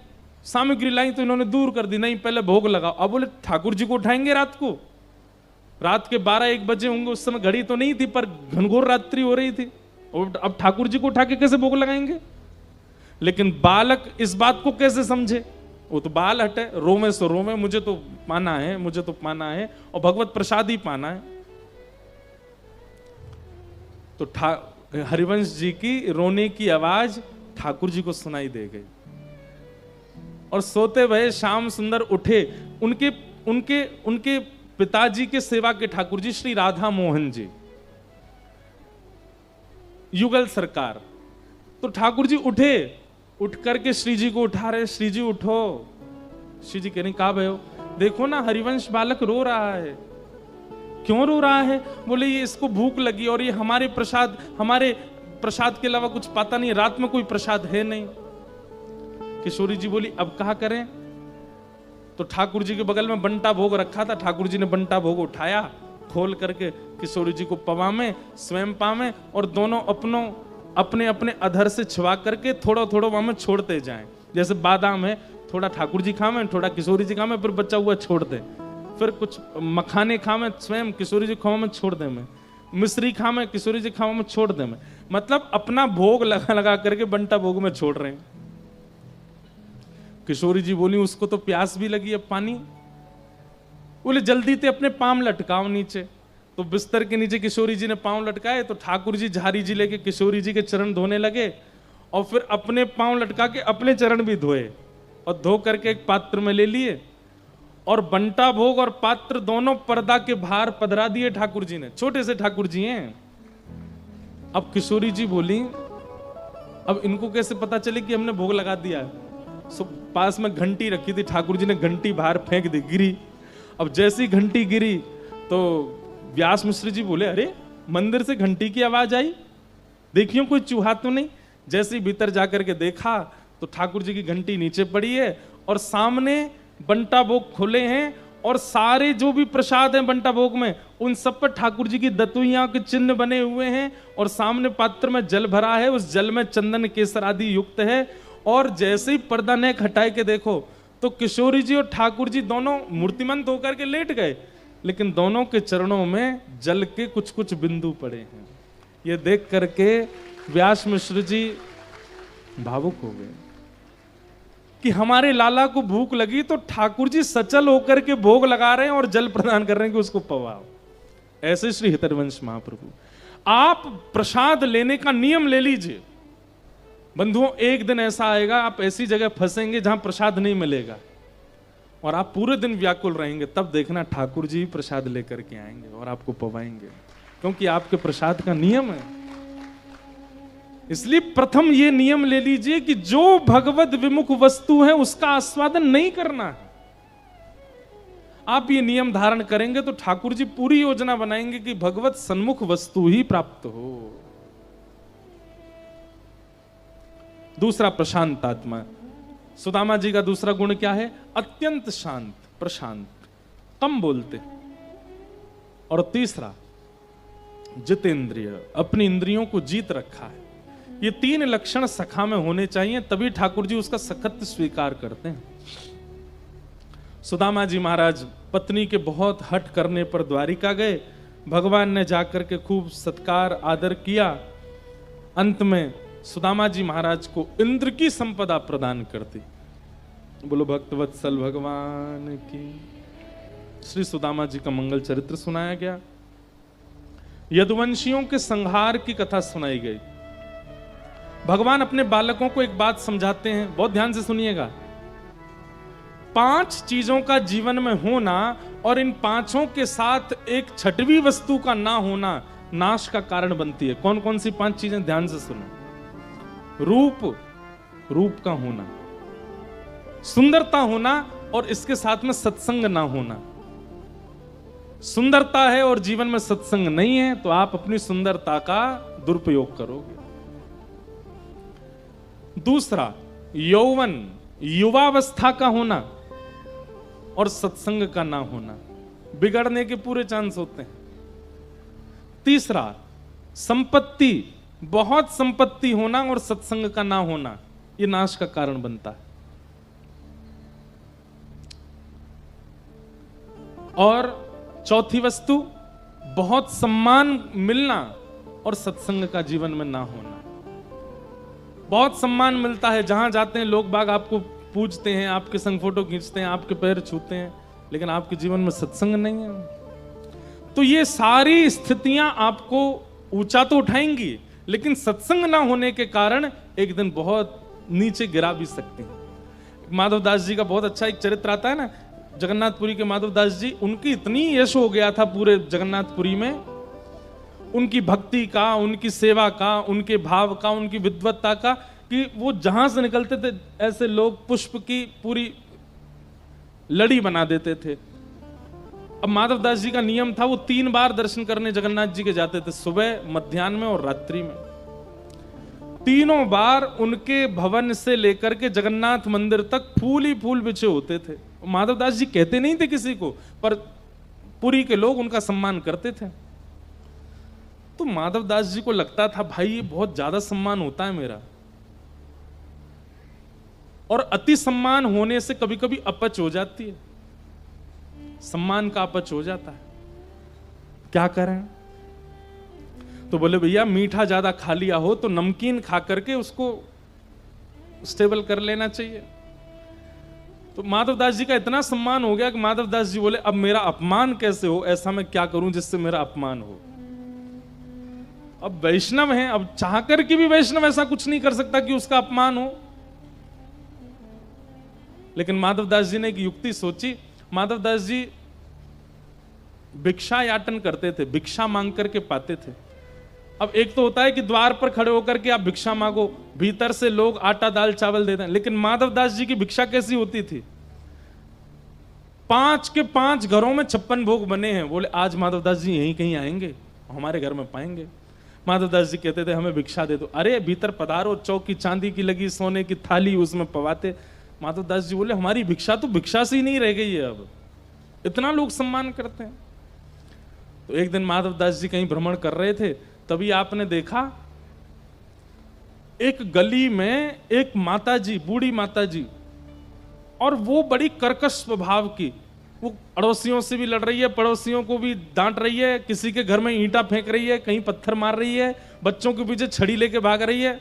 सामग्री लाई तो इन्होंने दूर कर दी, नहीं पहले भोग लगाओ। अब बोले ठाकुर जी को उठाएंगे रात को, रात के 12-1 बजे होंगे, उस समय घड़ी तो नहीं थी पर घनघोर रात्रि हो रही थी, और अब ठाकुर जी को उठा के कैसे भोग लगाएंगे? लेकिन बालक इस बात को कैसे समझे, वो तो बाल हटे, रोवे सो रोवे, मुझे तो पाना है, मुझे तो पाना है और भगवत प्रसाद ही पाना है। तो हरिवंश जी की रोने की आवाज ठाकुर जी को सुनाई दे गई और सोते भये श्याम सुंदर उठे। उनके उनके उनके पिताजी के सेवा के ठाकुर जी श्री राधा मोहन जी, युगल सरकार। तो ठाकुर जी उठे, उठ करके श्री जी को उठा रहे, श्री जी उठो। श्री जी कह रहे कहा भयो? देखो ना हरिवंश बालक रो रहा है। क्यों रो रहा है? बोले ये इसको भूख लगी और ये हमारे प्रसाद के अलावा कुछ पाता नहीं, रात में कोई प्रसाद है नहीं। किशोरी जी बोली अब कहा करें? तो ठाकुर जी के बगल में बंटा भोग रखा था, ठाकुर जी ने बंटा भोग उठाया, खोल करके किशोरी जी को पवा में, स्वयं पावे और दोनों अपने अपने अधर से छिवा करके थोड़ा थोड़ा वहां में छोड़ते जाएं। जैसे बादाम है, थोड़ा ठाकुर जी खावे, थोड़ा किशोरी जी खावे, फिर बचा हुआ छोड़ दे, फिर कुछ मखाने खावे स्वयं, किशोरी जी खावे में छोड़ दे में। मिश्री खा मैं, किशोरी जी खाओ मैं, छोड़ दे मैं। मतलब अपना भोग लगा लगा करके बंटा भोग में छोड़ रहे हैं। किशोरी जी बोली उसको तो प्यास भी लगी, अब पानी। बोले जल्दी ते अपने पांव लटकाओ नीचे। तो बिस्तर के नीचे किशोरी जी ने पांव लटकाए, तो ठाकुर जी झारी जी लेके किशोरी जी के चरण धोने लगे और फिर अपने पांव लटका के अपने चरण भी धोए और धो करके एक पात्र में ले लिए और बंटा भोग और पात्र दोनों पर्दा के बाहर पधरा दिए ठाकुर जी ने। छोटे से ठाकुर जी हैं। अब किशोरी जी बोली अब इनको कैसे पता चले कि हमने भोग लगा दिया है। पास में घंटी रखी थी, ठाकुर जी ने घंटी बाहर फेंक दी, गिरी। अब जैसी घंटी गिरी तो व्यास मिश्र जी बोले अरे मंदिर से घंटी की आवाज आई, देखियो कोई चूहा तो नहीं। जैसे ही भीतर जाकर के देखा तो ठाकुर जी की घंटी नीचे पड़ी है और सामने बंटा भोग खुले हैं और सारे जो भी प्रसाद हैं बंटा भोग में उन सब पर ठाकुर जी की दतुइयां के चिन्ह बने हुए हैं और सामने पात्र में जल भरा है, उस जल में चंदन केसर आदि युक्त है। और जैसे ही पर्दा ने हटाए के देखो तो किशोरी जी और ठाकुर जी दोनों मूर्तिमंत होकर के लेट गए, लेकिन दोनों के चरणों में जल के कुछ कुछ बिंदु पड़े हैं। ये देख करके व्यास मिश्र जी भावुक हो गए कि हमारे लाला को भूख लगी तो ठाकुर जी सचल होकर के भोग लगा रहे हैं और जल प्रदान कर रहे हैं कि उसको पवाओ। ऐसे श्री हितरवंश महाप्रभु, आप प्रसाद लेने का नियम ले लीजिए। बंधुओं एक दिन ऐसा आएगा आप ऐसी जगह फंसेंगे जहां प्रसाद नहीं मिलेगा और आप पूरे दिन व्याकुल रहेंगे, तब देखना ठाकुर जी प्रसाद लेकर के आएंगे और आपको पवाएंगे, क्योंकि आपके प्रसाद का नियम है। इसलिए प्रथम ये नियम ले लीजिए कि जो भगवत विमुख वस्तु है उसका आस्वादन नहीं करना है। आप ये नियम धारण करेंगे तो ठाकुर जी पूरी योजना बनाएंगे कि भगवत सन्मुख वस्तु ही प्राप्त हो। दूसरा प्रशांत आत्मा। सुदामा जी का दूसरा गुण क्या है? अत्यंत शांत, प्रशांत, कम बोलते। और तीसरा जितेंद्रिय, अपनी इंद्रियों को जीत रखा है। ये तीन लक्षण सखा में होने चाहिए, तभी ठाकुर जी उसका सखत स्वीकार करते हैं। सुदामा जी महाराज पत्नी के बहुत हट करने पर द्वारिका गए। भगवान ने जाकर के खूब सत्कार आदर किया। अंत में सुदामा जी महाराज को इंद्र की संपदा प्रदान कर दी। बोलो भक्तवत्सल भगवान की। श्री सुदामा जी का मंगल चरित्र सुनाया गया। यदुवंशियों के संहार की कथा सुनाई गई। भगवान अपने बालकों को एक बात समझाते हैं, बहुत ध्यान से सुनिएगा। 5 चीजों का जीवन में होना और इन 5 के साथ एक छठवीं वस्तु का ना होना नाश का कारण बनती है। कौन कौन सी 5 चीजें? ध्यान से सुनो। रूप, रूप का होना, सुंदरता होना और इसके साथ में सत्संग ना होना। सुंदरता है और जीवन में सत्संग नहीं है तो आप अपनी सुंदरता का दुरुपयोग करोगे। दूसरा यौवन, युवावस्था का होना और सत्संग का ना होना, बिगड़ने के पूरे चांस होते हैं। तीसरा संपत्ति, बहुत संपत्ति होना और सत्संग का ना होना, ये नाश का कारण बनता है। और चौथी वस्तु बहुत सम्मान मिलना और सत्संग का जीवन में ना होना। बहुत सम्मान मिलता है, जहां जाते हैं लोग बाग आपको पूजते हैं, आपके संग फोटो खींचते हैं, आपके पैर छूते हैं, लेकिन आपके जीवन में सत्संग नहीं है। तो ये सारी स्थितियां आपको ऊंचा तो उठाएंगी, लेकिन सत्संग ना होने के कारण एक दिन बहुत नीचे गिरा भी सकते हैं। माधवदास जी का बहुत अच्छा एक चरित्र आता है ना, जगन्नाथपुरी के माधवदास जी, उनकी इतनी यश हो गया था पूरे जगन्नाथपुरी में, उनकी भक्ति का, उनकी सेवा का, उनके भाव का, उनकी विद्वत्ता का, कि वो जहां से निकलते थे ऐसे लोग पुष्प की पूरी लड़ी बना देते थे। अब माधवदास जी का नियम था, वो 3 बार दर्शन करने जगन्नाथ जी के जाते थे, सुबह, मध्याह्न में और रात्रि में। तीनों बार उनके भवन से लेकर के जगन्नाथ मंदिर तक फूल ही फूल बिछे होते थे। माधवदास जी कहते नहीं थे किसी को, पर पुरी के लोग उनका सम्मान करते थे। तो माधवदास जी को लगता था भाई ये बहुत ज्यादा सम्मान होता है मेरा, और अति सम्मान होने से कभी कभी अपच हो जाती है, सम्मान का अपच हो जाता है। क्या करें? तो बोले भैया मीठा ज्यादा खा लिया हो तो नमकीन खा करके उसको स्टेबल कर लेना चाहिए। तो माधवदास जी का इतना सम्मान हो गया कि माधवदास जी बोले अब मेरा अपमान कैसे हो, ऐसा मैं क्या करूं जिससे मेरा अपमान हो। अब वैष्णव हैं, अब चाह कर के भी वैष्णव ऐसा कुछ नहीं कर सकता कि उसका अपमान हो। लेकिन माधवदास जी ने एक युक्ति सोची। माधवदास जी भिक्षा याटन करते थे, भिक्षा मांग करके पाते थे। अब एक तो होता है कि द्वार पर खड़े होकर के आप भिक्षा मांगो, भीतर से लोग आटा दाल चावल देते हैं, लेकिन माधवदास जी की भिक्षा कैसी होती थी? 5 के 5 घरों में 56 भोग बने हैं। बोले आज माधवदास जी यहीं कहीं आएंगे, हमारे घर में पाएंगे। माधवदास जी कहते थे हमें भिक्षा दे दो। अरे भीतर पधारो, चौकी चांदी की लगी, सोने की थाली, उसमें पवाते। माधवदास जी बोले हमारी भिक्षा तो भिक्षा से ही नहीं रह गई है, अब इतना लोग सम्मान करते हैं। तो एक दिन माधवदास जी कहीं भ्रमण कर रहे थे, तभी आपने देखा एक गली में एक माताजी, बूढ़ी माताजी, और वो बड़ी कर्कश स्वभाव की, वो अड़ोसियों से भी लड़ रही है, पड़ोसियों को भी डांट रही है, किसी के घर में ईंटा फेंक रही है, कहीं पत्थर मार रही है, बच्चों के पीछे छड़ी लेके भाग रही है।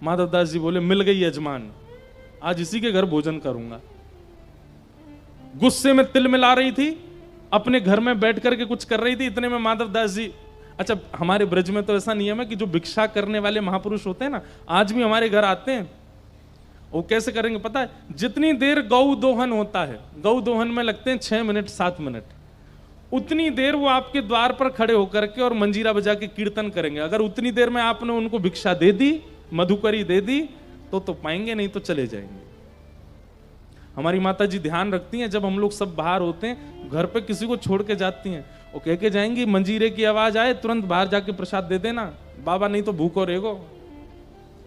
माधवदास जी बोले मिल गई यजमान, आज इसी के घर भोजन करूंगा। गुस्से में तिल मिला रही थी, अपने घर में बैठ करके कुछ कर रही थी। इतने में माधवदास जी, अच्छा हमारे ब्रज में तो ऐसा नियम है कि जो भिक्षा करने वाले महापुरुष होते हैं ना, आज भी हमारे घर आते हैं। वो कैसे करेंगे पता है? जितनी देर गौ दोहन होता है, गौ दोहन में लगते हैं 6 मिनट 7 मिनट, उतनी देर वो आपके द्वार पर खड़े होकर के और मंजीरा बजा के कीर्तन करेंगे। अगर उतनी देर में आपने उनको भिक्षा दे दी, मधुकरी दे दी, तो पाएंगे, नहीं तो चले जाएंगे। हमारी माता जी ध्यान रखती हैं, जब हम लोग सब बाहर होते हैं, घर पे किसी को छोड़ के जाती हैं, वो कह के जाएंगी मंजीरे की आवाज आए तुरंत बाहर जाके प्रसाद दे देना बाबा, नहीं तो भूखो रहेगो।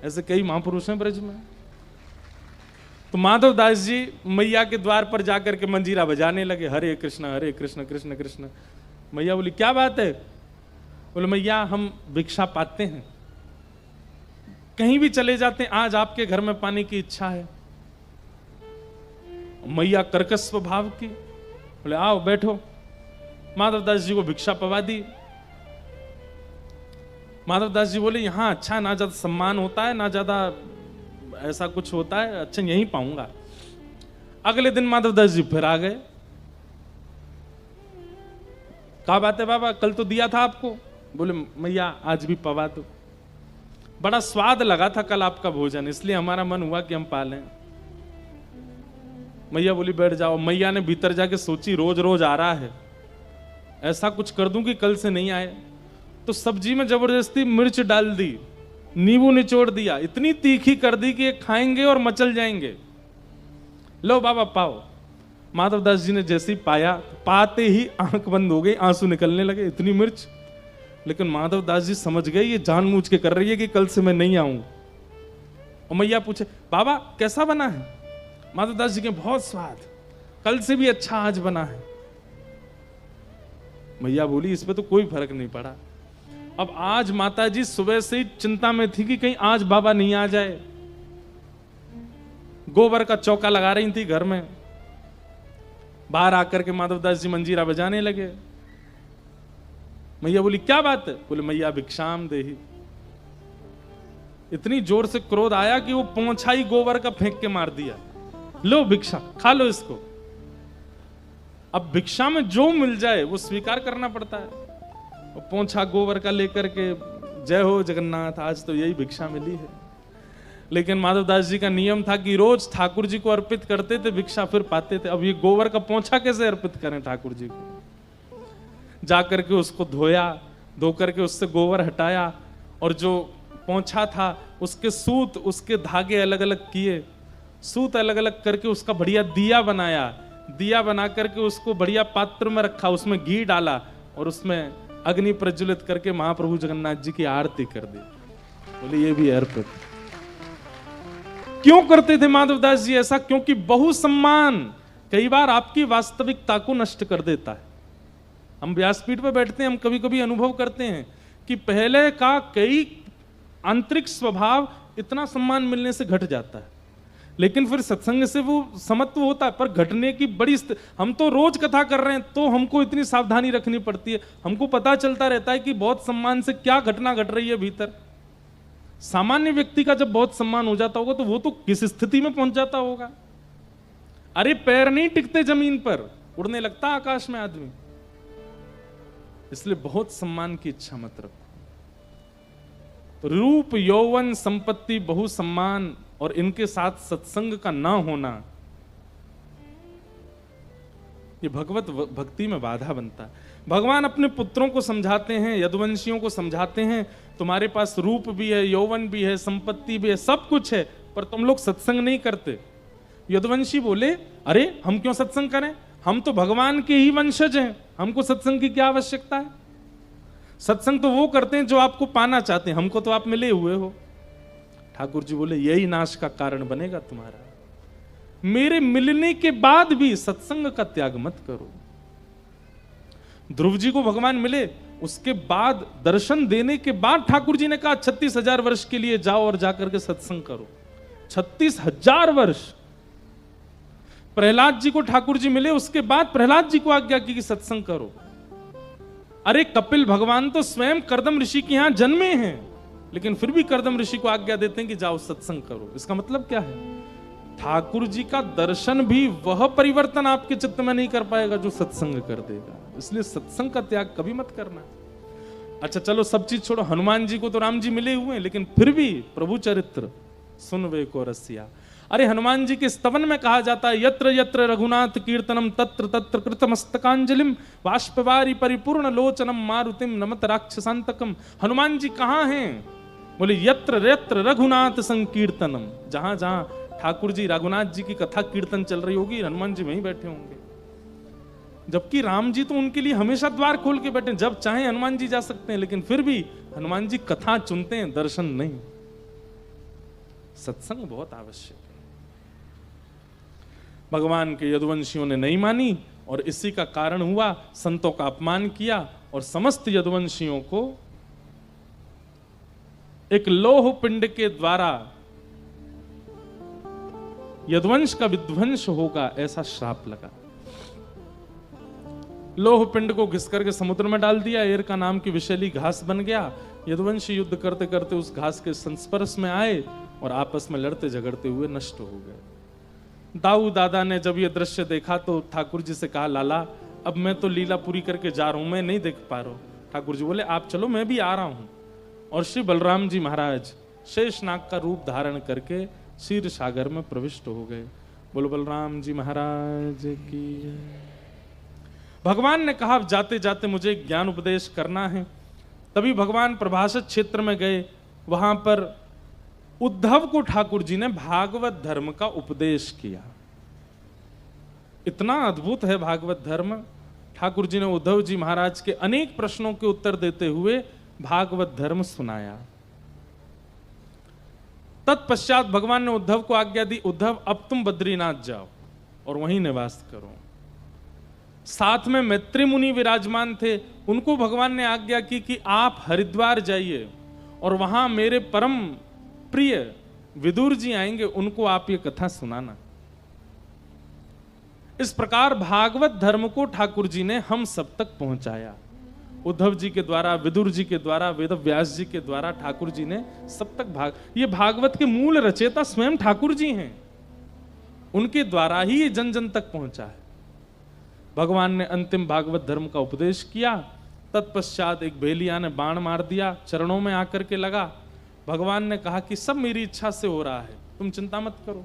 ऐसे कई महापुरुष हैं ब्रज में। तो माधवदास जी मैया के द्वार पर जाकर के मंजीरा बजाने लगे, हरे कृष्ण कृष्ण कृष्ण। मैया बोली क्या बात है? बोले मैया हम भिक्षा पाते हैं, कहीं भी चले जाते हैं, आज आपके घर में पाने की इच्छा है। मैया कर्कश स्वभाव की, बोले आओ बैठो। माधवदास जी को भिक्षा पवा दी। माधवदास जी बोले यहां अच्छा ना ज्यादा सम्मान होता है, ना ज्यादा ऐसा कुछ होता है, अच्छा यहीं पाऊंगा। अगले दिन माधवदास जी फिर आ गए। क्या बात है बाबा, कल तो दिया था आपको? बोले मैया आज भी पवा दो, बड़ा स्वाद लगा था कल आपका भोजन, इसलिए हमारा मन हुआ कि हम पालें। मैया बोली बैठ जाओ। मैया ने भीतर जाके सोची रोज रोज आ रहा है, ऐसा कुछ कर दूं कि कल से नहीं आए। तो सब्जी में जबरदस्ती मिर्च डाल दी, नींबू निचोड़ दिया, इतनी तीखी कर दी कि ये खाएंगे और मचल जाएंगे। लो बाबा पाओ। माधवदास जी ने जैसे ही पाया, पाते ही आंख बंद हो गई, आंसू निकलने लगे, इतनी मिर्च। लेकिन माधवदास जी समझ गए ये जानबूझ के कर रही है कि कल से मैं नहीं आऊं। और मैया पूछे बाबा कैसा बना है? माधवदास जी के बहुत स्वाद, कल से भी अच्छा आज बना है। मैया बोली इस पे तो कोई फर्क नहीं पड़ा। अब आज माता जी सुबह से ही चिंता में थी कि कहीं आज बाबा नहीं आ जाए। गोबर का चौका लगा रही थी घर में। बाहर आकर के माधवदास जी मंजीरा बजाने लगे। मैया बोली क्या बात है? बोले मैया भिक्षाम देही। इतनी जोर से क्रोध आया कि वो पोंछा ही गोबर का फेंक के मार दिया। लो भिक्षा, खा लो इसको। अब भिक्षा में जो मिल जाए वो स्वीकार करना पड़ता है। पोंछा गोबर का लेकर के जय हो जगन्नाथ, आज तो यही भिक्षा मिली है। लेकिन माधवदास जी का नियम था कि रोज ठाकुर जी को अर्पित करते थे भिक्षा, फिर पाते थे। अब ये गोबर का पोंछा कैसे अर्पित करें ठाकुर जी को? जाकर के उसको धोया, धो करके उससे गोबर हटाया, और जो पोंछा था उसके सूत, उसके धागे अलग अलग किए, सूत अलग अलग करके उसका बढ़िया दिया बनाया। दिया बना करके उसको बढ़िया पात्र में रखा, उसमें घी डाला और उसमें अग्नि प्रज्वलित करके महाप्रभु जगन्नाथ जी की आरती कर दी। बोले ये भी अर्पित। क्यों करते थे माधवदास जी ऐसा? क्योंकि बहु सम्मान कई बार आपकी वास्तविकता को नष्ट कर देता है। हम व्यासपीठ पर बैठते हैं, हम कभी कभी अनुभव करते हैं कि पहले का कई आंतरिक स्वभाव इतना सम्मान मिलने से घट जाता है। लेकिन फिर सत्संग से वो समत्व होता है, पर घटने की बड़ी हम तो रोज कथा कर रहे हैं तो हमको इतनी सावधानी रखनी पड़ती है, हमको पता चलता रहता है कि बहुत सम्मान से क्या घटना घट रही है भीतर। सामान्य व्यक्ति का जब बहुत सम्मान हो जाता होगा तो वो तो किस स्थिति में पहुंच जाता होगा। अरे पैर नहीं टिकते जमीन पर, उड़ने लगता आकाश में आदमी। इसलिए बहुत सम्मान की इच्छा मत रखो। तो रूप, यौवन, संपत्ति, बहु सम्मान और इनके साथ सत्संग का ना होना, ये भगवत भक्ति में बाधा बनता है। भगवान अपने पुत्रों को समझाते हैं, यदुवंशियों को समझाते हैं, तुम्हारे पास रूप भी है, यौवन भी है, संपत्ति भी है, सब कुछ है, पर तुम लोग सत्संग नहीं करते। यदुवंशी बोले, अरे हम क्यों सत्संग करें, हम तो भगवान के ही वंशज हैं, हमको सत्संग की क्या आवश्यकता है। सत्संग तो वो करते हैं जो आपको पाना चाहते हैं, हमको तो आप मिले हुए हो। ठाकुर जी बोले, यही नाश का कारण बनेगा तुम्हारा। मेरे मिलने के बाद भी सत्संग का त्याग मत करो। ध्रुव जी को भगवान मिले, उसके बाद दर्शन देने के बाद ठाकुर जी ने कहा 36,000 वर्ष के लिए जाओ और जाकर के सत्संग करो। 36,000 वर्ष। प्रहलाद जी को ठाकुर जी मिले, उसके बाद प्रहलाद जी को आज्ञा की कि सत्संग करो। अरे कपिल भगवान तो स्वयं कर्दम ऋषि के यहां जन्मे हैं, लेकिन फिर भी कर्दम ऋषि को आज्ञा देते हैं कि जाओ सत्संग करो। इसका मतलब क्या है, ठाकुर जी का दर्शन भी वह परिवर्तन आपके चित्त में नहीं कर पाएगा जो सत्संग कर देगा। इसलिए सत्संग का त्याग कभी मत करना। अच्छा चलो सब चीज छोड़ो, हनुमान जी को तो राम जी मिले हुए हैं, लेकिन फिर भी प्रभु चरित्र सुन वे को रसिया। अरे हनुमान जी के स्तवन में कहा जाता है, यत्र यत्र रघुनाथ कीर्तनम तत्र तत्र कृतमस्तकांजलिम बाष्पवारी परिपूर्ण लोचनम मारुतिम नमत राक्षसांतकम। हनुमान जी कहाँ हैं? बोले यत्र यत्र रघुनाथ संकीर्तनम। जहां जहां ठाकुर जी रघुनाथ जी की कथा कीर्तन चल रही होगी, हनुमान जी वहीं बैठे होंगे। जबकि राम जी तो उनके लिए हमेशा द्वार खोल के बैठे, जब चाहे हनुमान जी जा सकते हैं, लेकिन फिर भी हनुमान जी कथा चुनते हैं, दर्शन नहीं। सत्संग बहुत आवश्यक है। भगवान के यदुवंशियों ने नहीं मानी और इसी का कारण हुआ, संतों का अपमान किया और समस्त यदुवंशियों को एक लोह पिंड के द्वारा यदुवंश का विध्वंस होगा ऐसा श्राप लगा। लोह पिंड को घिस करके समुद्र में डाल दिया, एर का नाम की विषैली घास बन गया। यदुवंशी युद्ध करते करते उस घास के संस्पर्श में आए और आपस में लड़ते झगड़ते हुए नष्ट हो गए। दाऊ दादा ने जब ये दृश्य देखा तो ठाकुर जी से कहा, लाला अब मैं तो लीला पूरी करके जा रहा हूं, मैं नहीं देख पा रहा हूं। ठाकुर जी बोले, आप चलो मैं भी आ रहा हूं। और श्री बलराम जी महाराज शेषनाग का रूप धारण करके क्षीर सागर में प्रविष्ट हो गए। बोलो बलराम जी महाराज की। भगवान ने कहा जाते जाते मुझे ज्ञान उपदेश करना है। तभी भगवान प्रभाषित क्षेत्र में गए, वहां पर उद्धव को ठाकुर जी ने भागवत धर्म का उपदेश किया। इतना अद्भुत है भागवत धर्म। ठाकुर जी ने उद्धव जी महाराज के अनेक प्रश्नों के उत्तर देते हुए भागवत धर्म सुनाया। तत्पश्चात भगवान ने उद्धव को आज्ञा दी, उद्धव अब तुम बद्रीनाथ जाओ और वहीं निवास करो। साथ में मैत्री मुनि विराजमान थे, उनको भगवान ने आज्ञा की कि आप हरिद्वार जाइए और वहां मेरे परम प्रिय विदुर जी आएंगे, उनको आप ये कथा सुनाना। इस प्रकार भागवत धर्म को ठाकुर जी ने हम सब तक पहुंचाया। उद्धव जी के द्वारा, विदुर जी के द्वारा, वेद व्यास जी के द्वारा ठाकुर जी ने सब तक ये भागवत के मूल रचयिता स्वयं ठाकुर जी हैं, उनके द्वारा ही ये जन जन तक पहुंचा है। भगवान ने अंतिम भागवत धर्म का उपदेश किया। तत्पश्चात एक भेलिया ने बाण मार दिया, चरणों में आकर के लगा। भगवान ने कहा कि सब मेरी इच्छा से हो रहा है, तुम चिंता मत करो।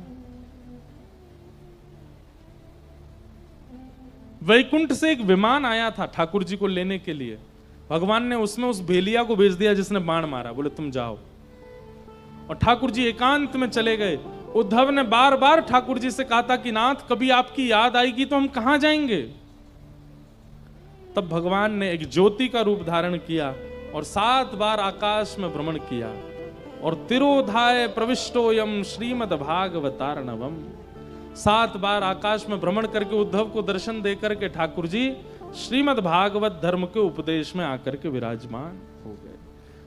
वैकुंठ से एक विमान आया था ठाकुर जी को लेने के लिए। भगवान ने उसमें उस भेलिया को भेज दिया जिसने बाण मारा, बोले तुम जाओ। और ठाकुर जी एकांत में चले गए। उद्धव ने बार बार ठाकुर जी से कहा था कि नाथ कभी आपकी याद आएगी तो हम कहां जाएंगे। तब भगवान ने एक ज्योति का रूप धारण किया और 7 बार आकाश में भ्रमण किया और तिरोधाय प्रविष्टोयम श्रीमद् भागवतार्णवम। 7 बार आकाश में भ्रमण करके उद्धव को दर्शन देकर के ठाकुर जी श्रीमद् भागवत धर्म के उपदेश में आकर के विराजमान हो गए।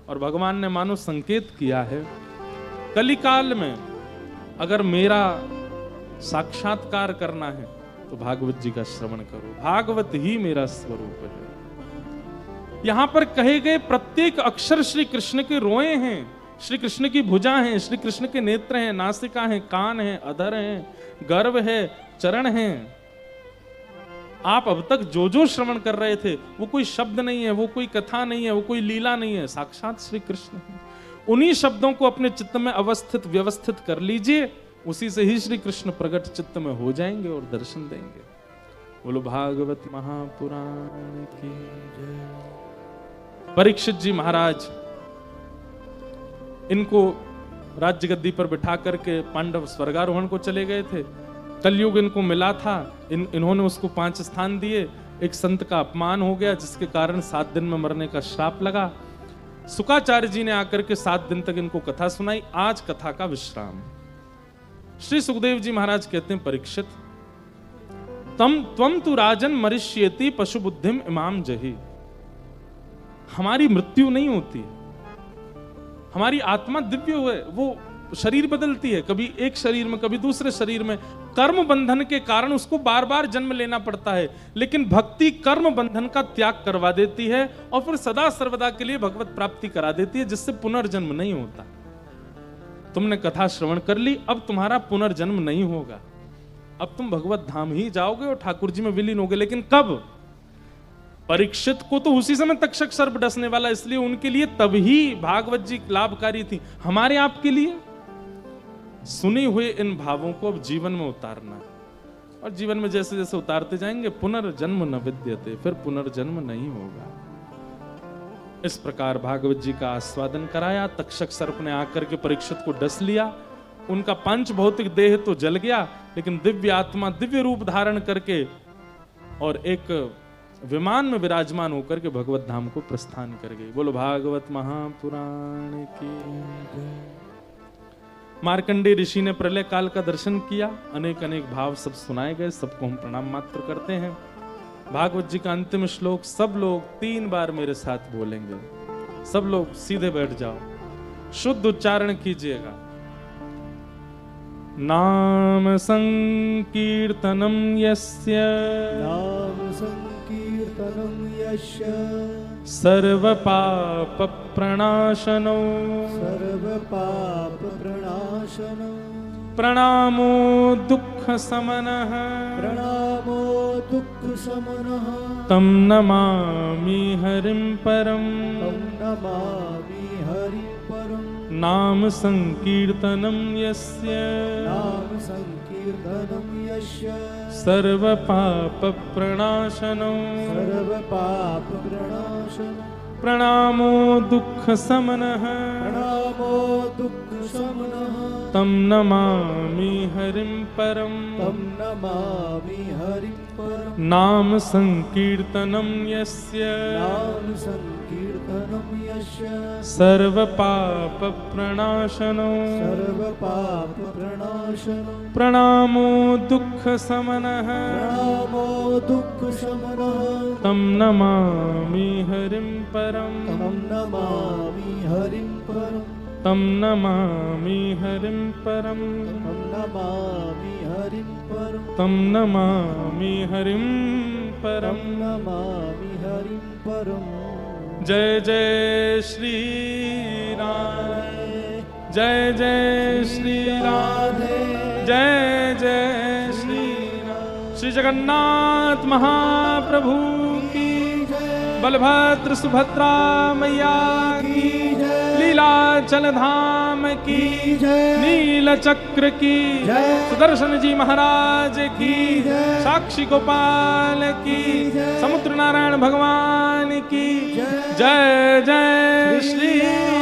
और भगवान ने मानो संकेत किया है, कलिकाल में अगर मेरा साक्षात्कार करना है तो भागवत जी का श्रवण करो, भागवत ही मेरा स्वरूप है। यहां पर कहे गए प्रत्येक अक्षर श्री कृष्ण के रोए हैं, श्री कृष्ण की भुजा हैं, श्री कृष्ण के नेत्र हैं, नासिका हैं, कान हैं, अधर हैं, गर्भ है, चरण हैं। आप अब तक जो जो श्रवण कर रहे थे वो कोई शब्द नहीं है, वो कोई कथा नहीं है, वो कोई लीला नहीं है, साक्षात श्री कृष्ण है। उन्हीं शब्दों को अपने चित्त में अवस्थित व्यवस्थित कर लीजिए, उसी से ही श्री कृष्ण प्रकट चित्त में हो जाएंगे और दर्शन देंगे। बोलो भागवत महापुराण की जय। परीक्षित जी महाराज इनको राज्य गद्दी पर बिठा करके पांडव स्वर्गारोहण को चले गए थे। कलयुग इनको मिला था, इन्होंने उसको 5 स्थान दिए। एक संत का अपमान हो गया जिसके कारण 7 दिन में मरने का श्राप लगा। शुकाचार्य जी ने आकर के 7 दिन तक इनको कथा सुनाई। आज कथा का विश्राम। श्री सुखदेव जी महाराज कहते हैं, परीक्षित त्वम तु राजन मरिष्येति पशु बुद्धिम इमाम जहि। हमारी मृत्यु नहीं होती, हमारी आत्मा दिव्य है, वो शरीर बदलती है, कभी एक शरीर में कभी दूसरे शरीर में। कर्म बंधन के कारण उसको बार बार जन्म लेना पड़ता है, लेकिन भक्ति कर्म बंधन का त्याग करवा देती है और फिर सदा सर्वदा के लिए भगवत प्राप्ति करा देती है, जिससे पुनर्जन्म नहीं होता। तुमने कथा श्रवण कर ली, अब तुम्हारा पुनर्जन्म नहीं होगा, अब तुम भगवत धाम ही जाओगे और ठाकुर जी में विलीन होगे। लेकिन कब? परीक्षित को तो उसी समय तक्षक सर्प डसने वाला, इसलिए उनके लिए तभी भागवत जी लाभकारी थी। हमारे आपके लिए सुने हुए इन भावों को अब जीवन में उतारना, और जीवन में जैसे जैसे उतारते जाएंगे पुनर्जन्म न विद्यते, फिर पुनर्जन्म नहीं होगा। इस प्रकार भागवत जी का आस्वादन कराया। तक्षक सर्प ने आकर के परीक्षित को डस लिया। उनका पंच भौतिक देह तो जल गया, लेकिन दिव्य आत्मा दिव्य रूप धारण करके और एक विमान में विराजमान होकर के भगवत धाम को प्रस्थान कर गई। बोलो भागवत महापुराण की। मार्कंडेय ऋषि ने प्रलय काल का दर्शन किया, अनेक अनेक भाव सब सुनाए गए, सबको हम प्रणाम मात्र करते हैं। भागवत जी का अंतिम श्लोक सब लोग 3 बार मेरे साथ बोलेंगे। सब लोग सीधे बैठ जाओ, शुद्ध उच्चारण कीजिएगा। नाम संकीर्तनम यस्य, नाम संकीर्तनम यस्य, सर्व पाप प्रणाशनो, सर्व पाप प्रणाशनो, प्रणामो दुख समनः, प्रणामो दुख समनः, तम नमामि हरिं परम, तम नमामि हरिं परम। नाम संकीर्तनम यस्य, नाम संकीर्तनम यस्य, सर्व पाप प्रणाशनो, सर्व पाप प्रणाशनो, प्रणामो दुख समनः, प्रणामो दुख समनः, तम नमामि हरिं परम, तम नमामि हरिं परम। नाम संकीर्तनम यस्य, नाम संकीर्तनम यस्य, सर्व पाप प्रणाशनो, सर्व पाप प्रणाशनो, प्रणामो दुख समनः, प्रणामो दुख समनः, तम नमामि हरिं परम, तम नमामि हरिं परम, तम नमामि हरिं परम, तम नमामि हरिं परम, तम नमामि हरिं परम। तम नमामि हरिं परम। जय जय श्री राधे, जय जय श्री राधे, जय जय श्री राधे। श्री जगन्नाथ महाप्रभु की जय, बलभद्र सुभद्रा मैया की, लीलाचल धाम की जय, नील चक्र की जय, सुदर्शन जी महाराज की जय, साक्षी गोपाल की जय, समुद्र नारायण भगवान की जय, जय जय श्री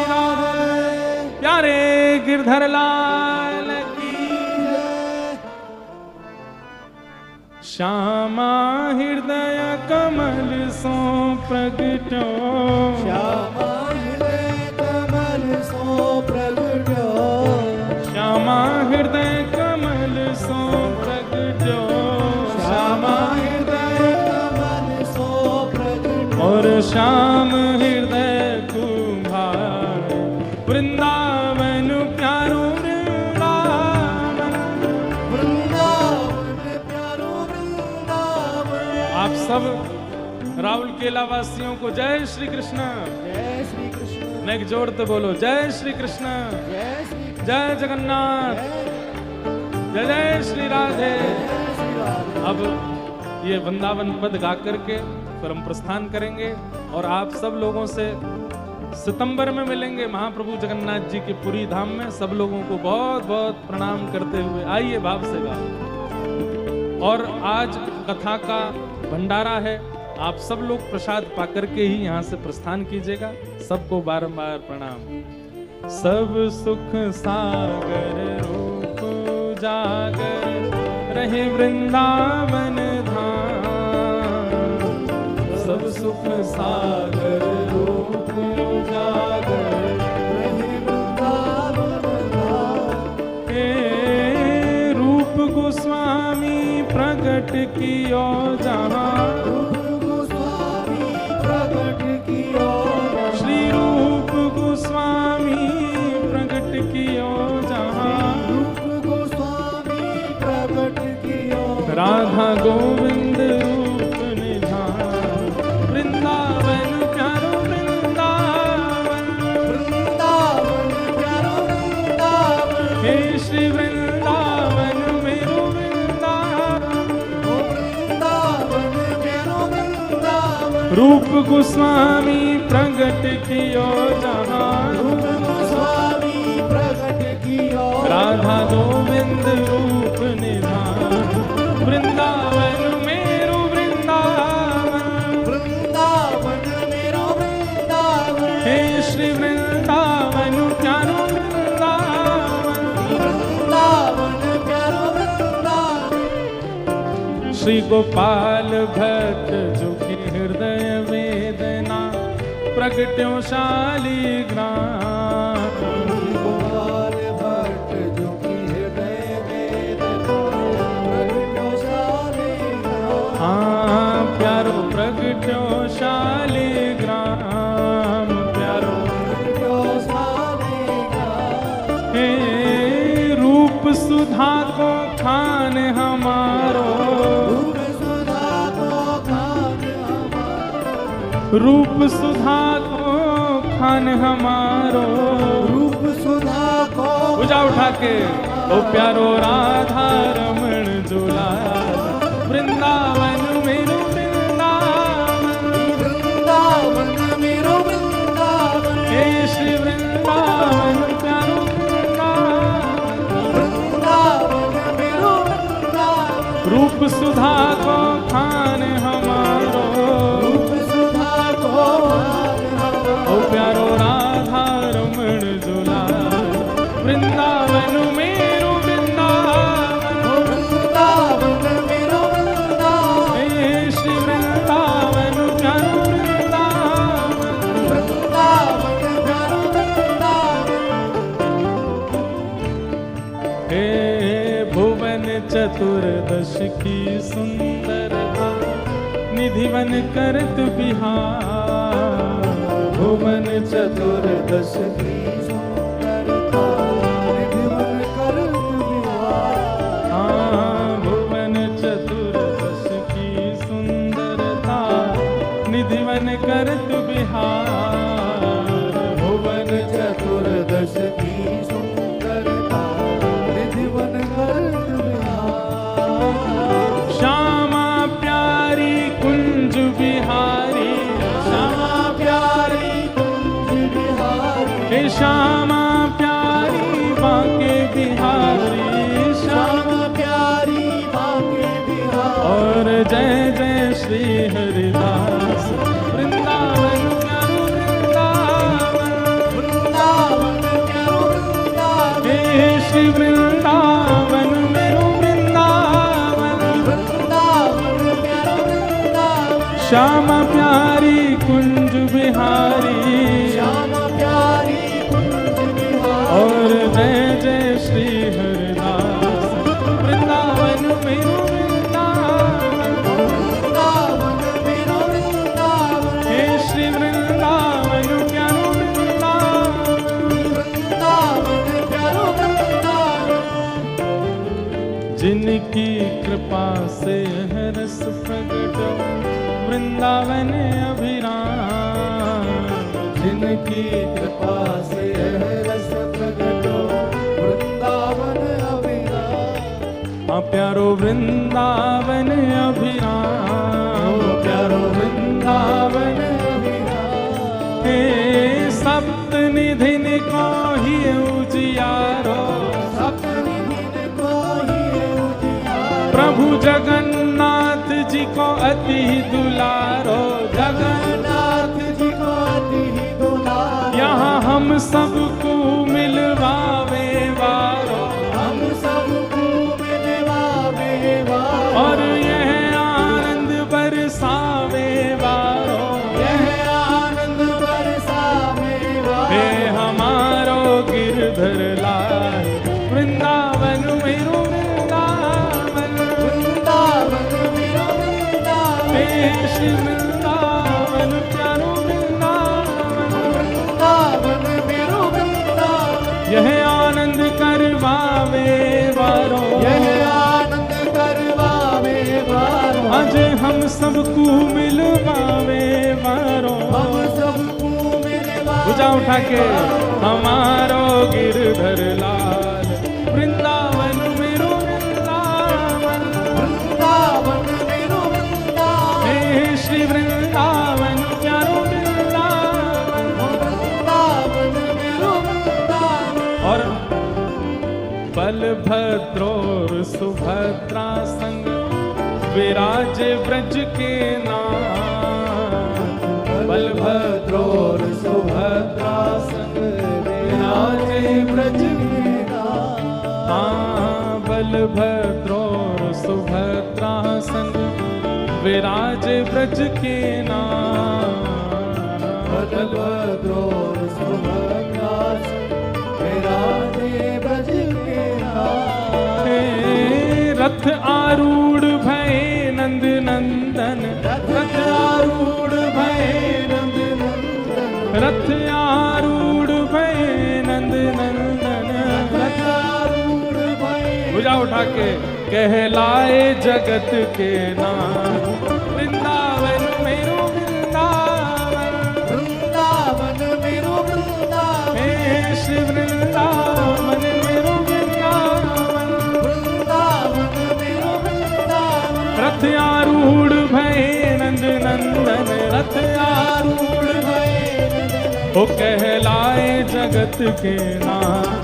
राधे, प्यारे गिरधर लाल की जय। श्यामा हृदय कमल सो प्रगटो, श्यामा हृदय कमल सो प्रगटो, श्यामा हृदय कमल सो प्रगटो, श्यामा हृदय कमल सो प्रगटो, और श्याम हृदय कुम्हार वृंदावन प्यारो वृंदावन, आप सब राहुल केला वासियों को जय श्री कृष्ण। जय श्री कृष्ण। नेक जोड़ते बोलो जय श्री कृष्ण, जय श्री कृष्ण। जय जगन्नाथ, जय जय श्री राधे। अब ये वृंदावन पद गा करके फिर हम प्रस्थान करेंगे और आप सब लोगों से सितंबर में मिलेंगे महाप्रभु जगन्नाथ जी के पुरी धाम में। सब लोगों को बहुत बहुत प्रणाम करते हुए आइए भाव से गा। और आज कथा का भंडारा है, आप सब लोग प्रसाद पाकर के ही यहाँ से प्रस्थान कीजिएगा। सबको बारंबार प्रणाम। सब सुख सागर रूप जागर रहे वृंदावन धाम। सब सुख सागर रूप जागर रहे वृंदावन धाम। हे रूप गोस्वामी प्रकट कियो जहाँ। रूप गोस्वामी प्रकट कियो जहाँ। श्री रूप गोस्वामी प्रकट कियो जहाँ। रूप गोस्वामी प्रकट कियो राधा गोविंद रूप निधान। वृंदावन प्यारो वृंदावन। वृंदावन प्यारो वृंदावन। हे श्री वृंदावन मेरो वृंदावन। ओ वृंदावन प्यारो वृंदावन। रूप गोस्वामी प्रकट कियो जहाँ। रूप गोस्वामी प्रकट कियो राधा गोविंद रूप निधान। वृंदावन मेरो वृंदावन। वृंदावन मेरो वृंदावन। हे श्री वृंदावन प्यारो वृंदावन। वृंदावन प्यारो वृंदावन। श्री गोपाल भट्ट जो कि हृदय वेदना प्रगट्यो शालिग्राम। गोपाल भट्ट जो कि हृदय वेदना प्रगट्यो शालिग्राम। हाँ प्यारो प्रगट्यो शालिग्राम। प्यारो प्रगट्यो शालिग्राम। हे रूप सुधा को खान हमारो। रूप सुधा को खान हमारो। रूप सुधा को खान हमारो। रूप सुधा को पूजा उठा के ओ प्यारो राधा रमण दुलार। वृंदावन मेरो वृंदावन। वृंदावन मेरो वृंदावन। हे श्री वृंदावन प्यारो वृंदावन। वृंदावन मेरो वृंदावन। रूप सुधा को खान हमारो। रूप सुधा को खान हमारो। ओ प्यारो राधा रमण दुलार। वृंदावन मेरो वृंदावन। वृंदावन मेरो वृंदावन। हे श्री वृंदावन प्यारो वृंदावन। वृंदावन प्यारो वृंदावन। हे भुवन चतुर्दश की सुंदरता निधिवन करत बिहार। भुवन चतुर्दश की सुंदरता निधिवन करत बिहार। हाँ भुवन चतुर्दश की सुंदरता निधिवन करत बिहार। भुवन चतुर्दश की सुंदरता निधिवन करत बिहार। श्यामा प्यारी कुंज बिहारी। श्यामा प्यारी कुंज बिहारी। हे श्यामा प्यारी बांके बिहारी। श्यामा प्यारी बांके बिहारी। और जय जय श्री हरिदास। वृंदावन प्यारो वृंदावन। वृंदावन प्यारो वृंदावन। हे श्री वृंदावन मेरो वृंदावन। वृंदावन प्यारो वृंदावन। श्यामा प्यारी कुंज बिहारी। श्यामा प्यारी कुंज बिहारी। और जय जय श्री हरिदास। वृंदावन मेरो वृंदावन। वृंदावन मेरो वृंदावन। हे श्री वृंदावन प्यारो वृंदावन। वृंदावन प्यारो वृंदावन। जिनकी कृपा से है रस प्रगटो वृंदावन अभिराम। जिनकी कृपा से है रस प्रगटो वृंदावन अभिराम। हाँ प्यारो वृंदावन अभिराम, प्यारो वृंदावन अभिराम। हे सप्त निधिन को ही उजियारो, सप्तनिधि को ही उजियारो। प्रभु जगन्नाथ जी को अति दुलारो। जगन्नाथ जी को अति दुलारो। यहाँ हम सबको मिलवावे वारो, हम सबको मिलवावे वारो। और यह आनंद बरसावे वारो। यह आनंद बरसावे वारो। हे हमारो गिरधर लाल वृंदावन मेरो वृंदावन। वृंदावन मेरो वृंदावन। हे श्री वृंदावन प्यारो वृंदावन। वृंदावन मेरो वृंदावन। यह आनंद करवावे वारो। यह आनंद करवावे वारो। आज हम सबको मिलवावे वारो। हम सबको मिलवावे भुजा उठा के हमारो गिरधर लाल वृंदावन मेरो वृंदावन। वृंदावन मेरो वृंदावन। हे श्री वृंदावन प्यारो वृंदावन। वृंदावन मेरो वृंदावन। और बलभद्र और सुभद्रा संग विराजे ब्रज के नाम। बलभद्र और सुभद्रा संग विराजे ब्रज के नाम। हाँ बलभद्र और सुभद्रा संग विराजे ब्रज के नाम। बलभद्र और सुभद्रा विराजे ब्रज के नाम। हे रथ आरूढ़ भय नंद नंदन। रथ आरूढ़ भय नंद नंदन। रथ आरूढ़ भय नंद नंदन। रथ आरूढ़ भय। भुजा उठा के कहलाए जगत के नाम। वृंदावन मेरो वृंदावन। वृंदावन मेरो वृंदावन। हे श्री वृंदावन मेरो वृंदावन। वृंदावन मेरो वृंदावन। रथ आरूढ़ भय नंद नंदन। रथ आरूढ़ भय नंद ओ कहलाए जगत के नाम।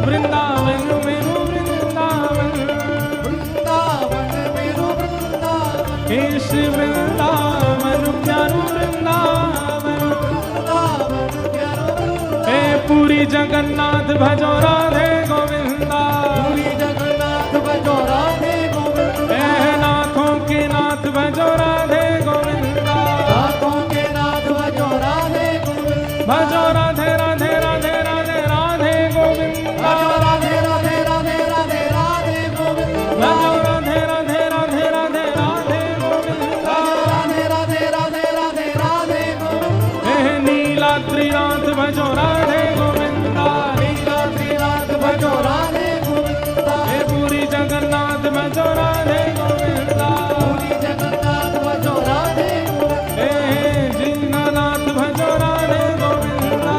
वृंदावन मेरो वृंदावन। वृंदावन मेरो वृंदावन। हे श्री वृंदावन प्यारो वृंदावन। वृंदावन प्यारो वृंदावन। हे पूरी जगन्नाथ भजो राधे गोविंदा। पूरी जगन्नाथ भजो राधे गोविंदा। हे नाथों के नाथ भजो राधे गोविंदा। नाथों के नाथ भजो राधे गोविंदा। भजो राधे राधे राधे राधे राधे गोविंदा। भजो राधे राधे राधे राधे राधे गोविंदा। भजो राधे राधे राधे राधे राधे गोविंदा। राधे राधे राधे राधे राधे गोविंदा। हे नीलाद्रीनाथ भजो राधे गोविंदा। नीलाद्रीनाथ भजो राधे गोविंदा। हे पूरी जगन्नाथ भजो राधे गोविंदा। पूरी जगन्नाथ भजो राधे गोविंदा। हे दीनानाथ भजो राधे गोविंदा।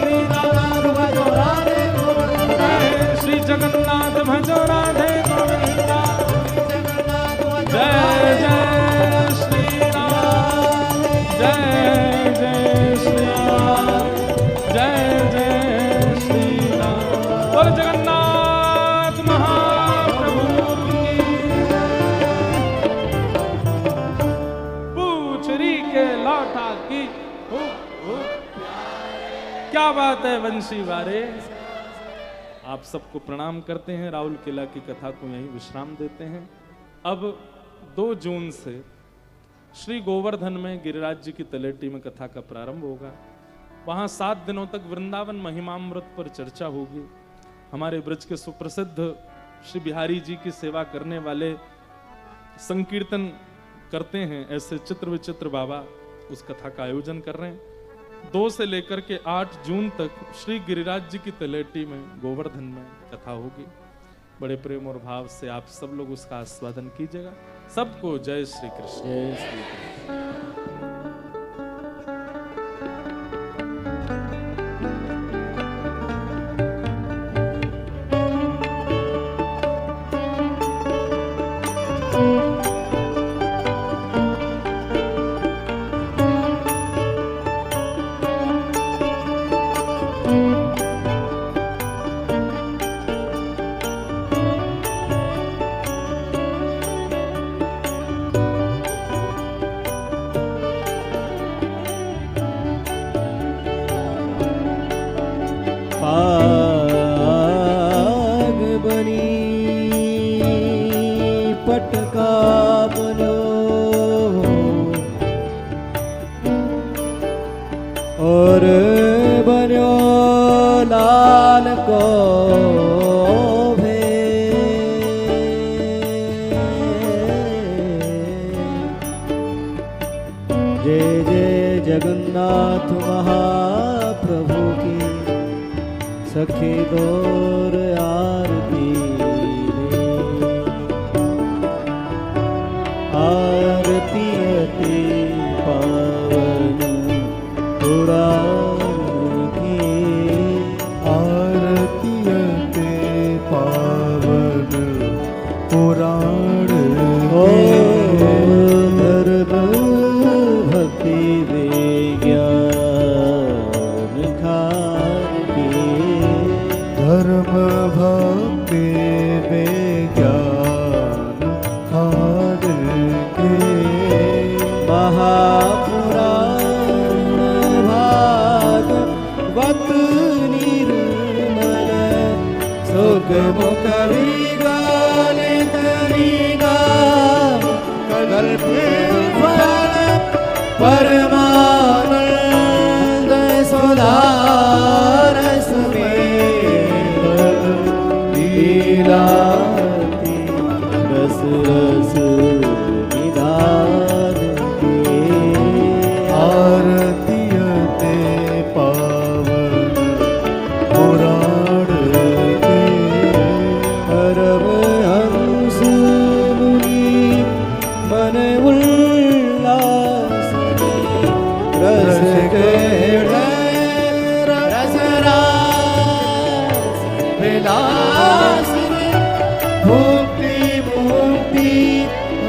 दीनानाथ भजो राधे गोविंदा। हे श्री जगन्नाथ भजो राधे गोविंदा। जगन्नाथ भजो जय जय श्री राम। जय जय श्री राम। जय जय श्री राम। बोल जगन्नाथ महाप्रभु की। पूछरी के लौटा की। हो, हो। क्या बात है वंशी वारे। आप सबको प्रणाम करते हैं। राहुल किला की कथा को यहीं विश्राम देते हैं। अब 2 जून से श्री गोवर्धन में गिरिराज जी की तलेटी में कथा का प्रारंभ होगा। वहां 7 दिनों तक वृंदावन महिमामृत पर चर्चा होगी। हमारे ब्रज के सुप्रसिद्ध श्री बिहारी जी की सेवा करने वाले संकीर्तन करते हैं, ऐसे चित्र विचित्र बाबा उस कथा का आयोजन कर रहे हैं। 2 से लेकर के 8 जून तक श्री गिरिराज जी की तलेटी में गोवर्धन में कथा होगी। बड़े प्रेम और भाव से आप सब लोग उसका आस्वादन कीजिएगा। सबको जय श्री कृष्ण। जय श्री कृष्ण। पाग बनी पटका बनो और बनो लाल को जय जय जगन्नाथ महाप्रभु की सखी दौर आरती रे। आरती अति पावन पुराण की। आरती अति पावन पुराण ओ धर्म भक्ति विज्ञान खान की। धर्म भक्ति विज्ञान खान के। महापुराण भागवत निर्मल सुख मुख विगान तरीगा कल्प फल परमानंद सुधारस में लीलाती रस रस निधान के। आरती अति पावन पुराण के। परमहंस मुनि मन उल्लास रस केड़ रस रास विलास भुक्ति मुक्ति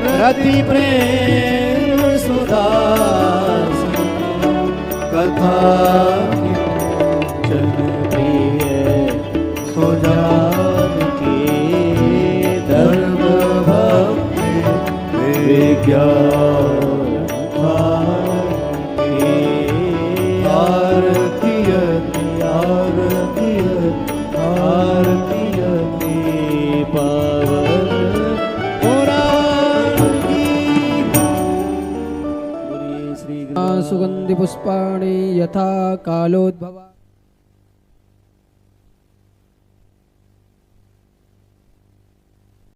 रति प्रेम सुदास कथा जन प्रिय सुजान की। धर्म भक्ति विज्ञान खान की। आरती अति आरती आरती अति पावन पुराण की। श्री सुगंधि पुष्पाणि यथा कालोद्भवा।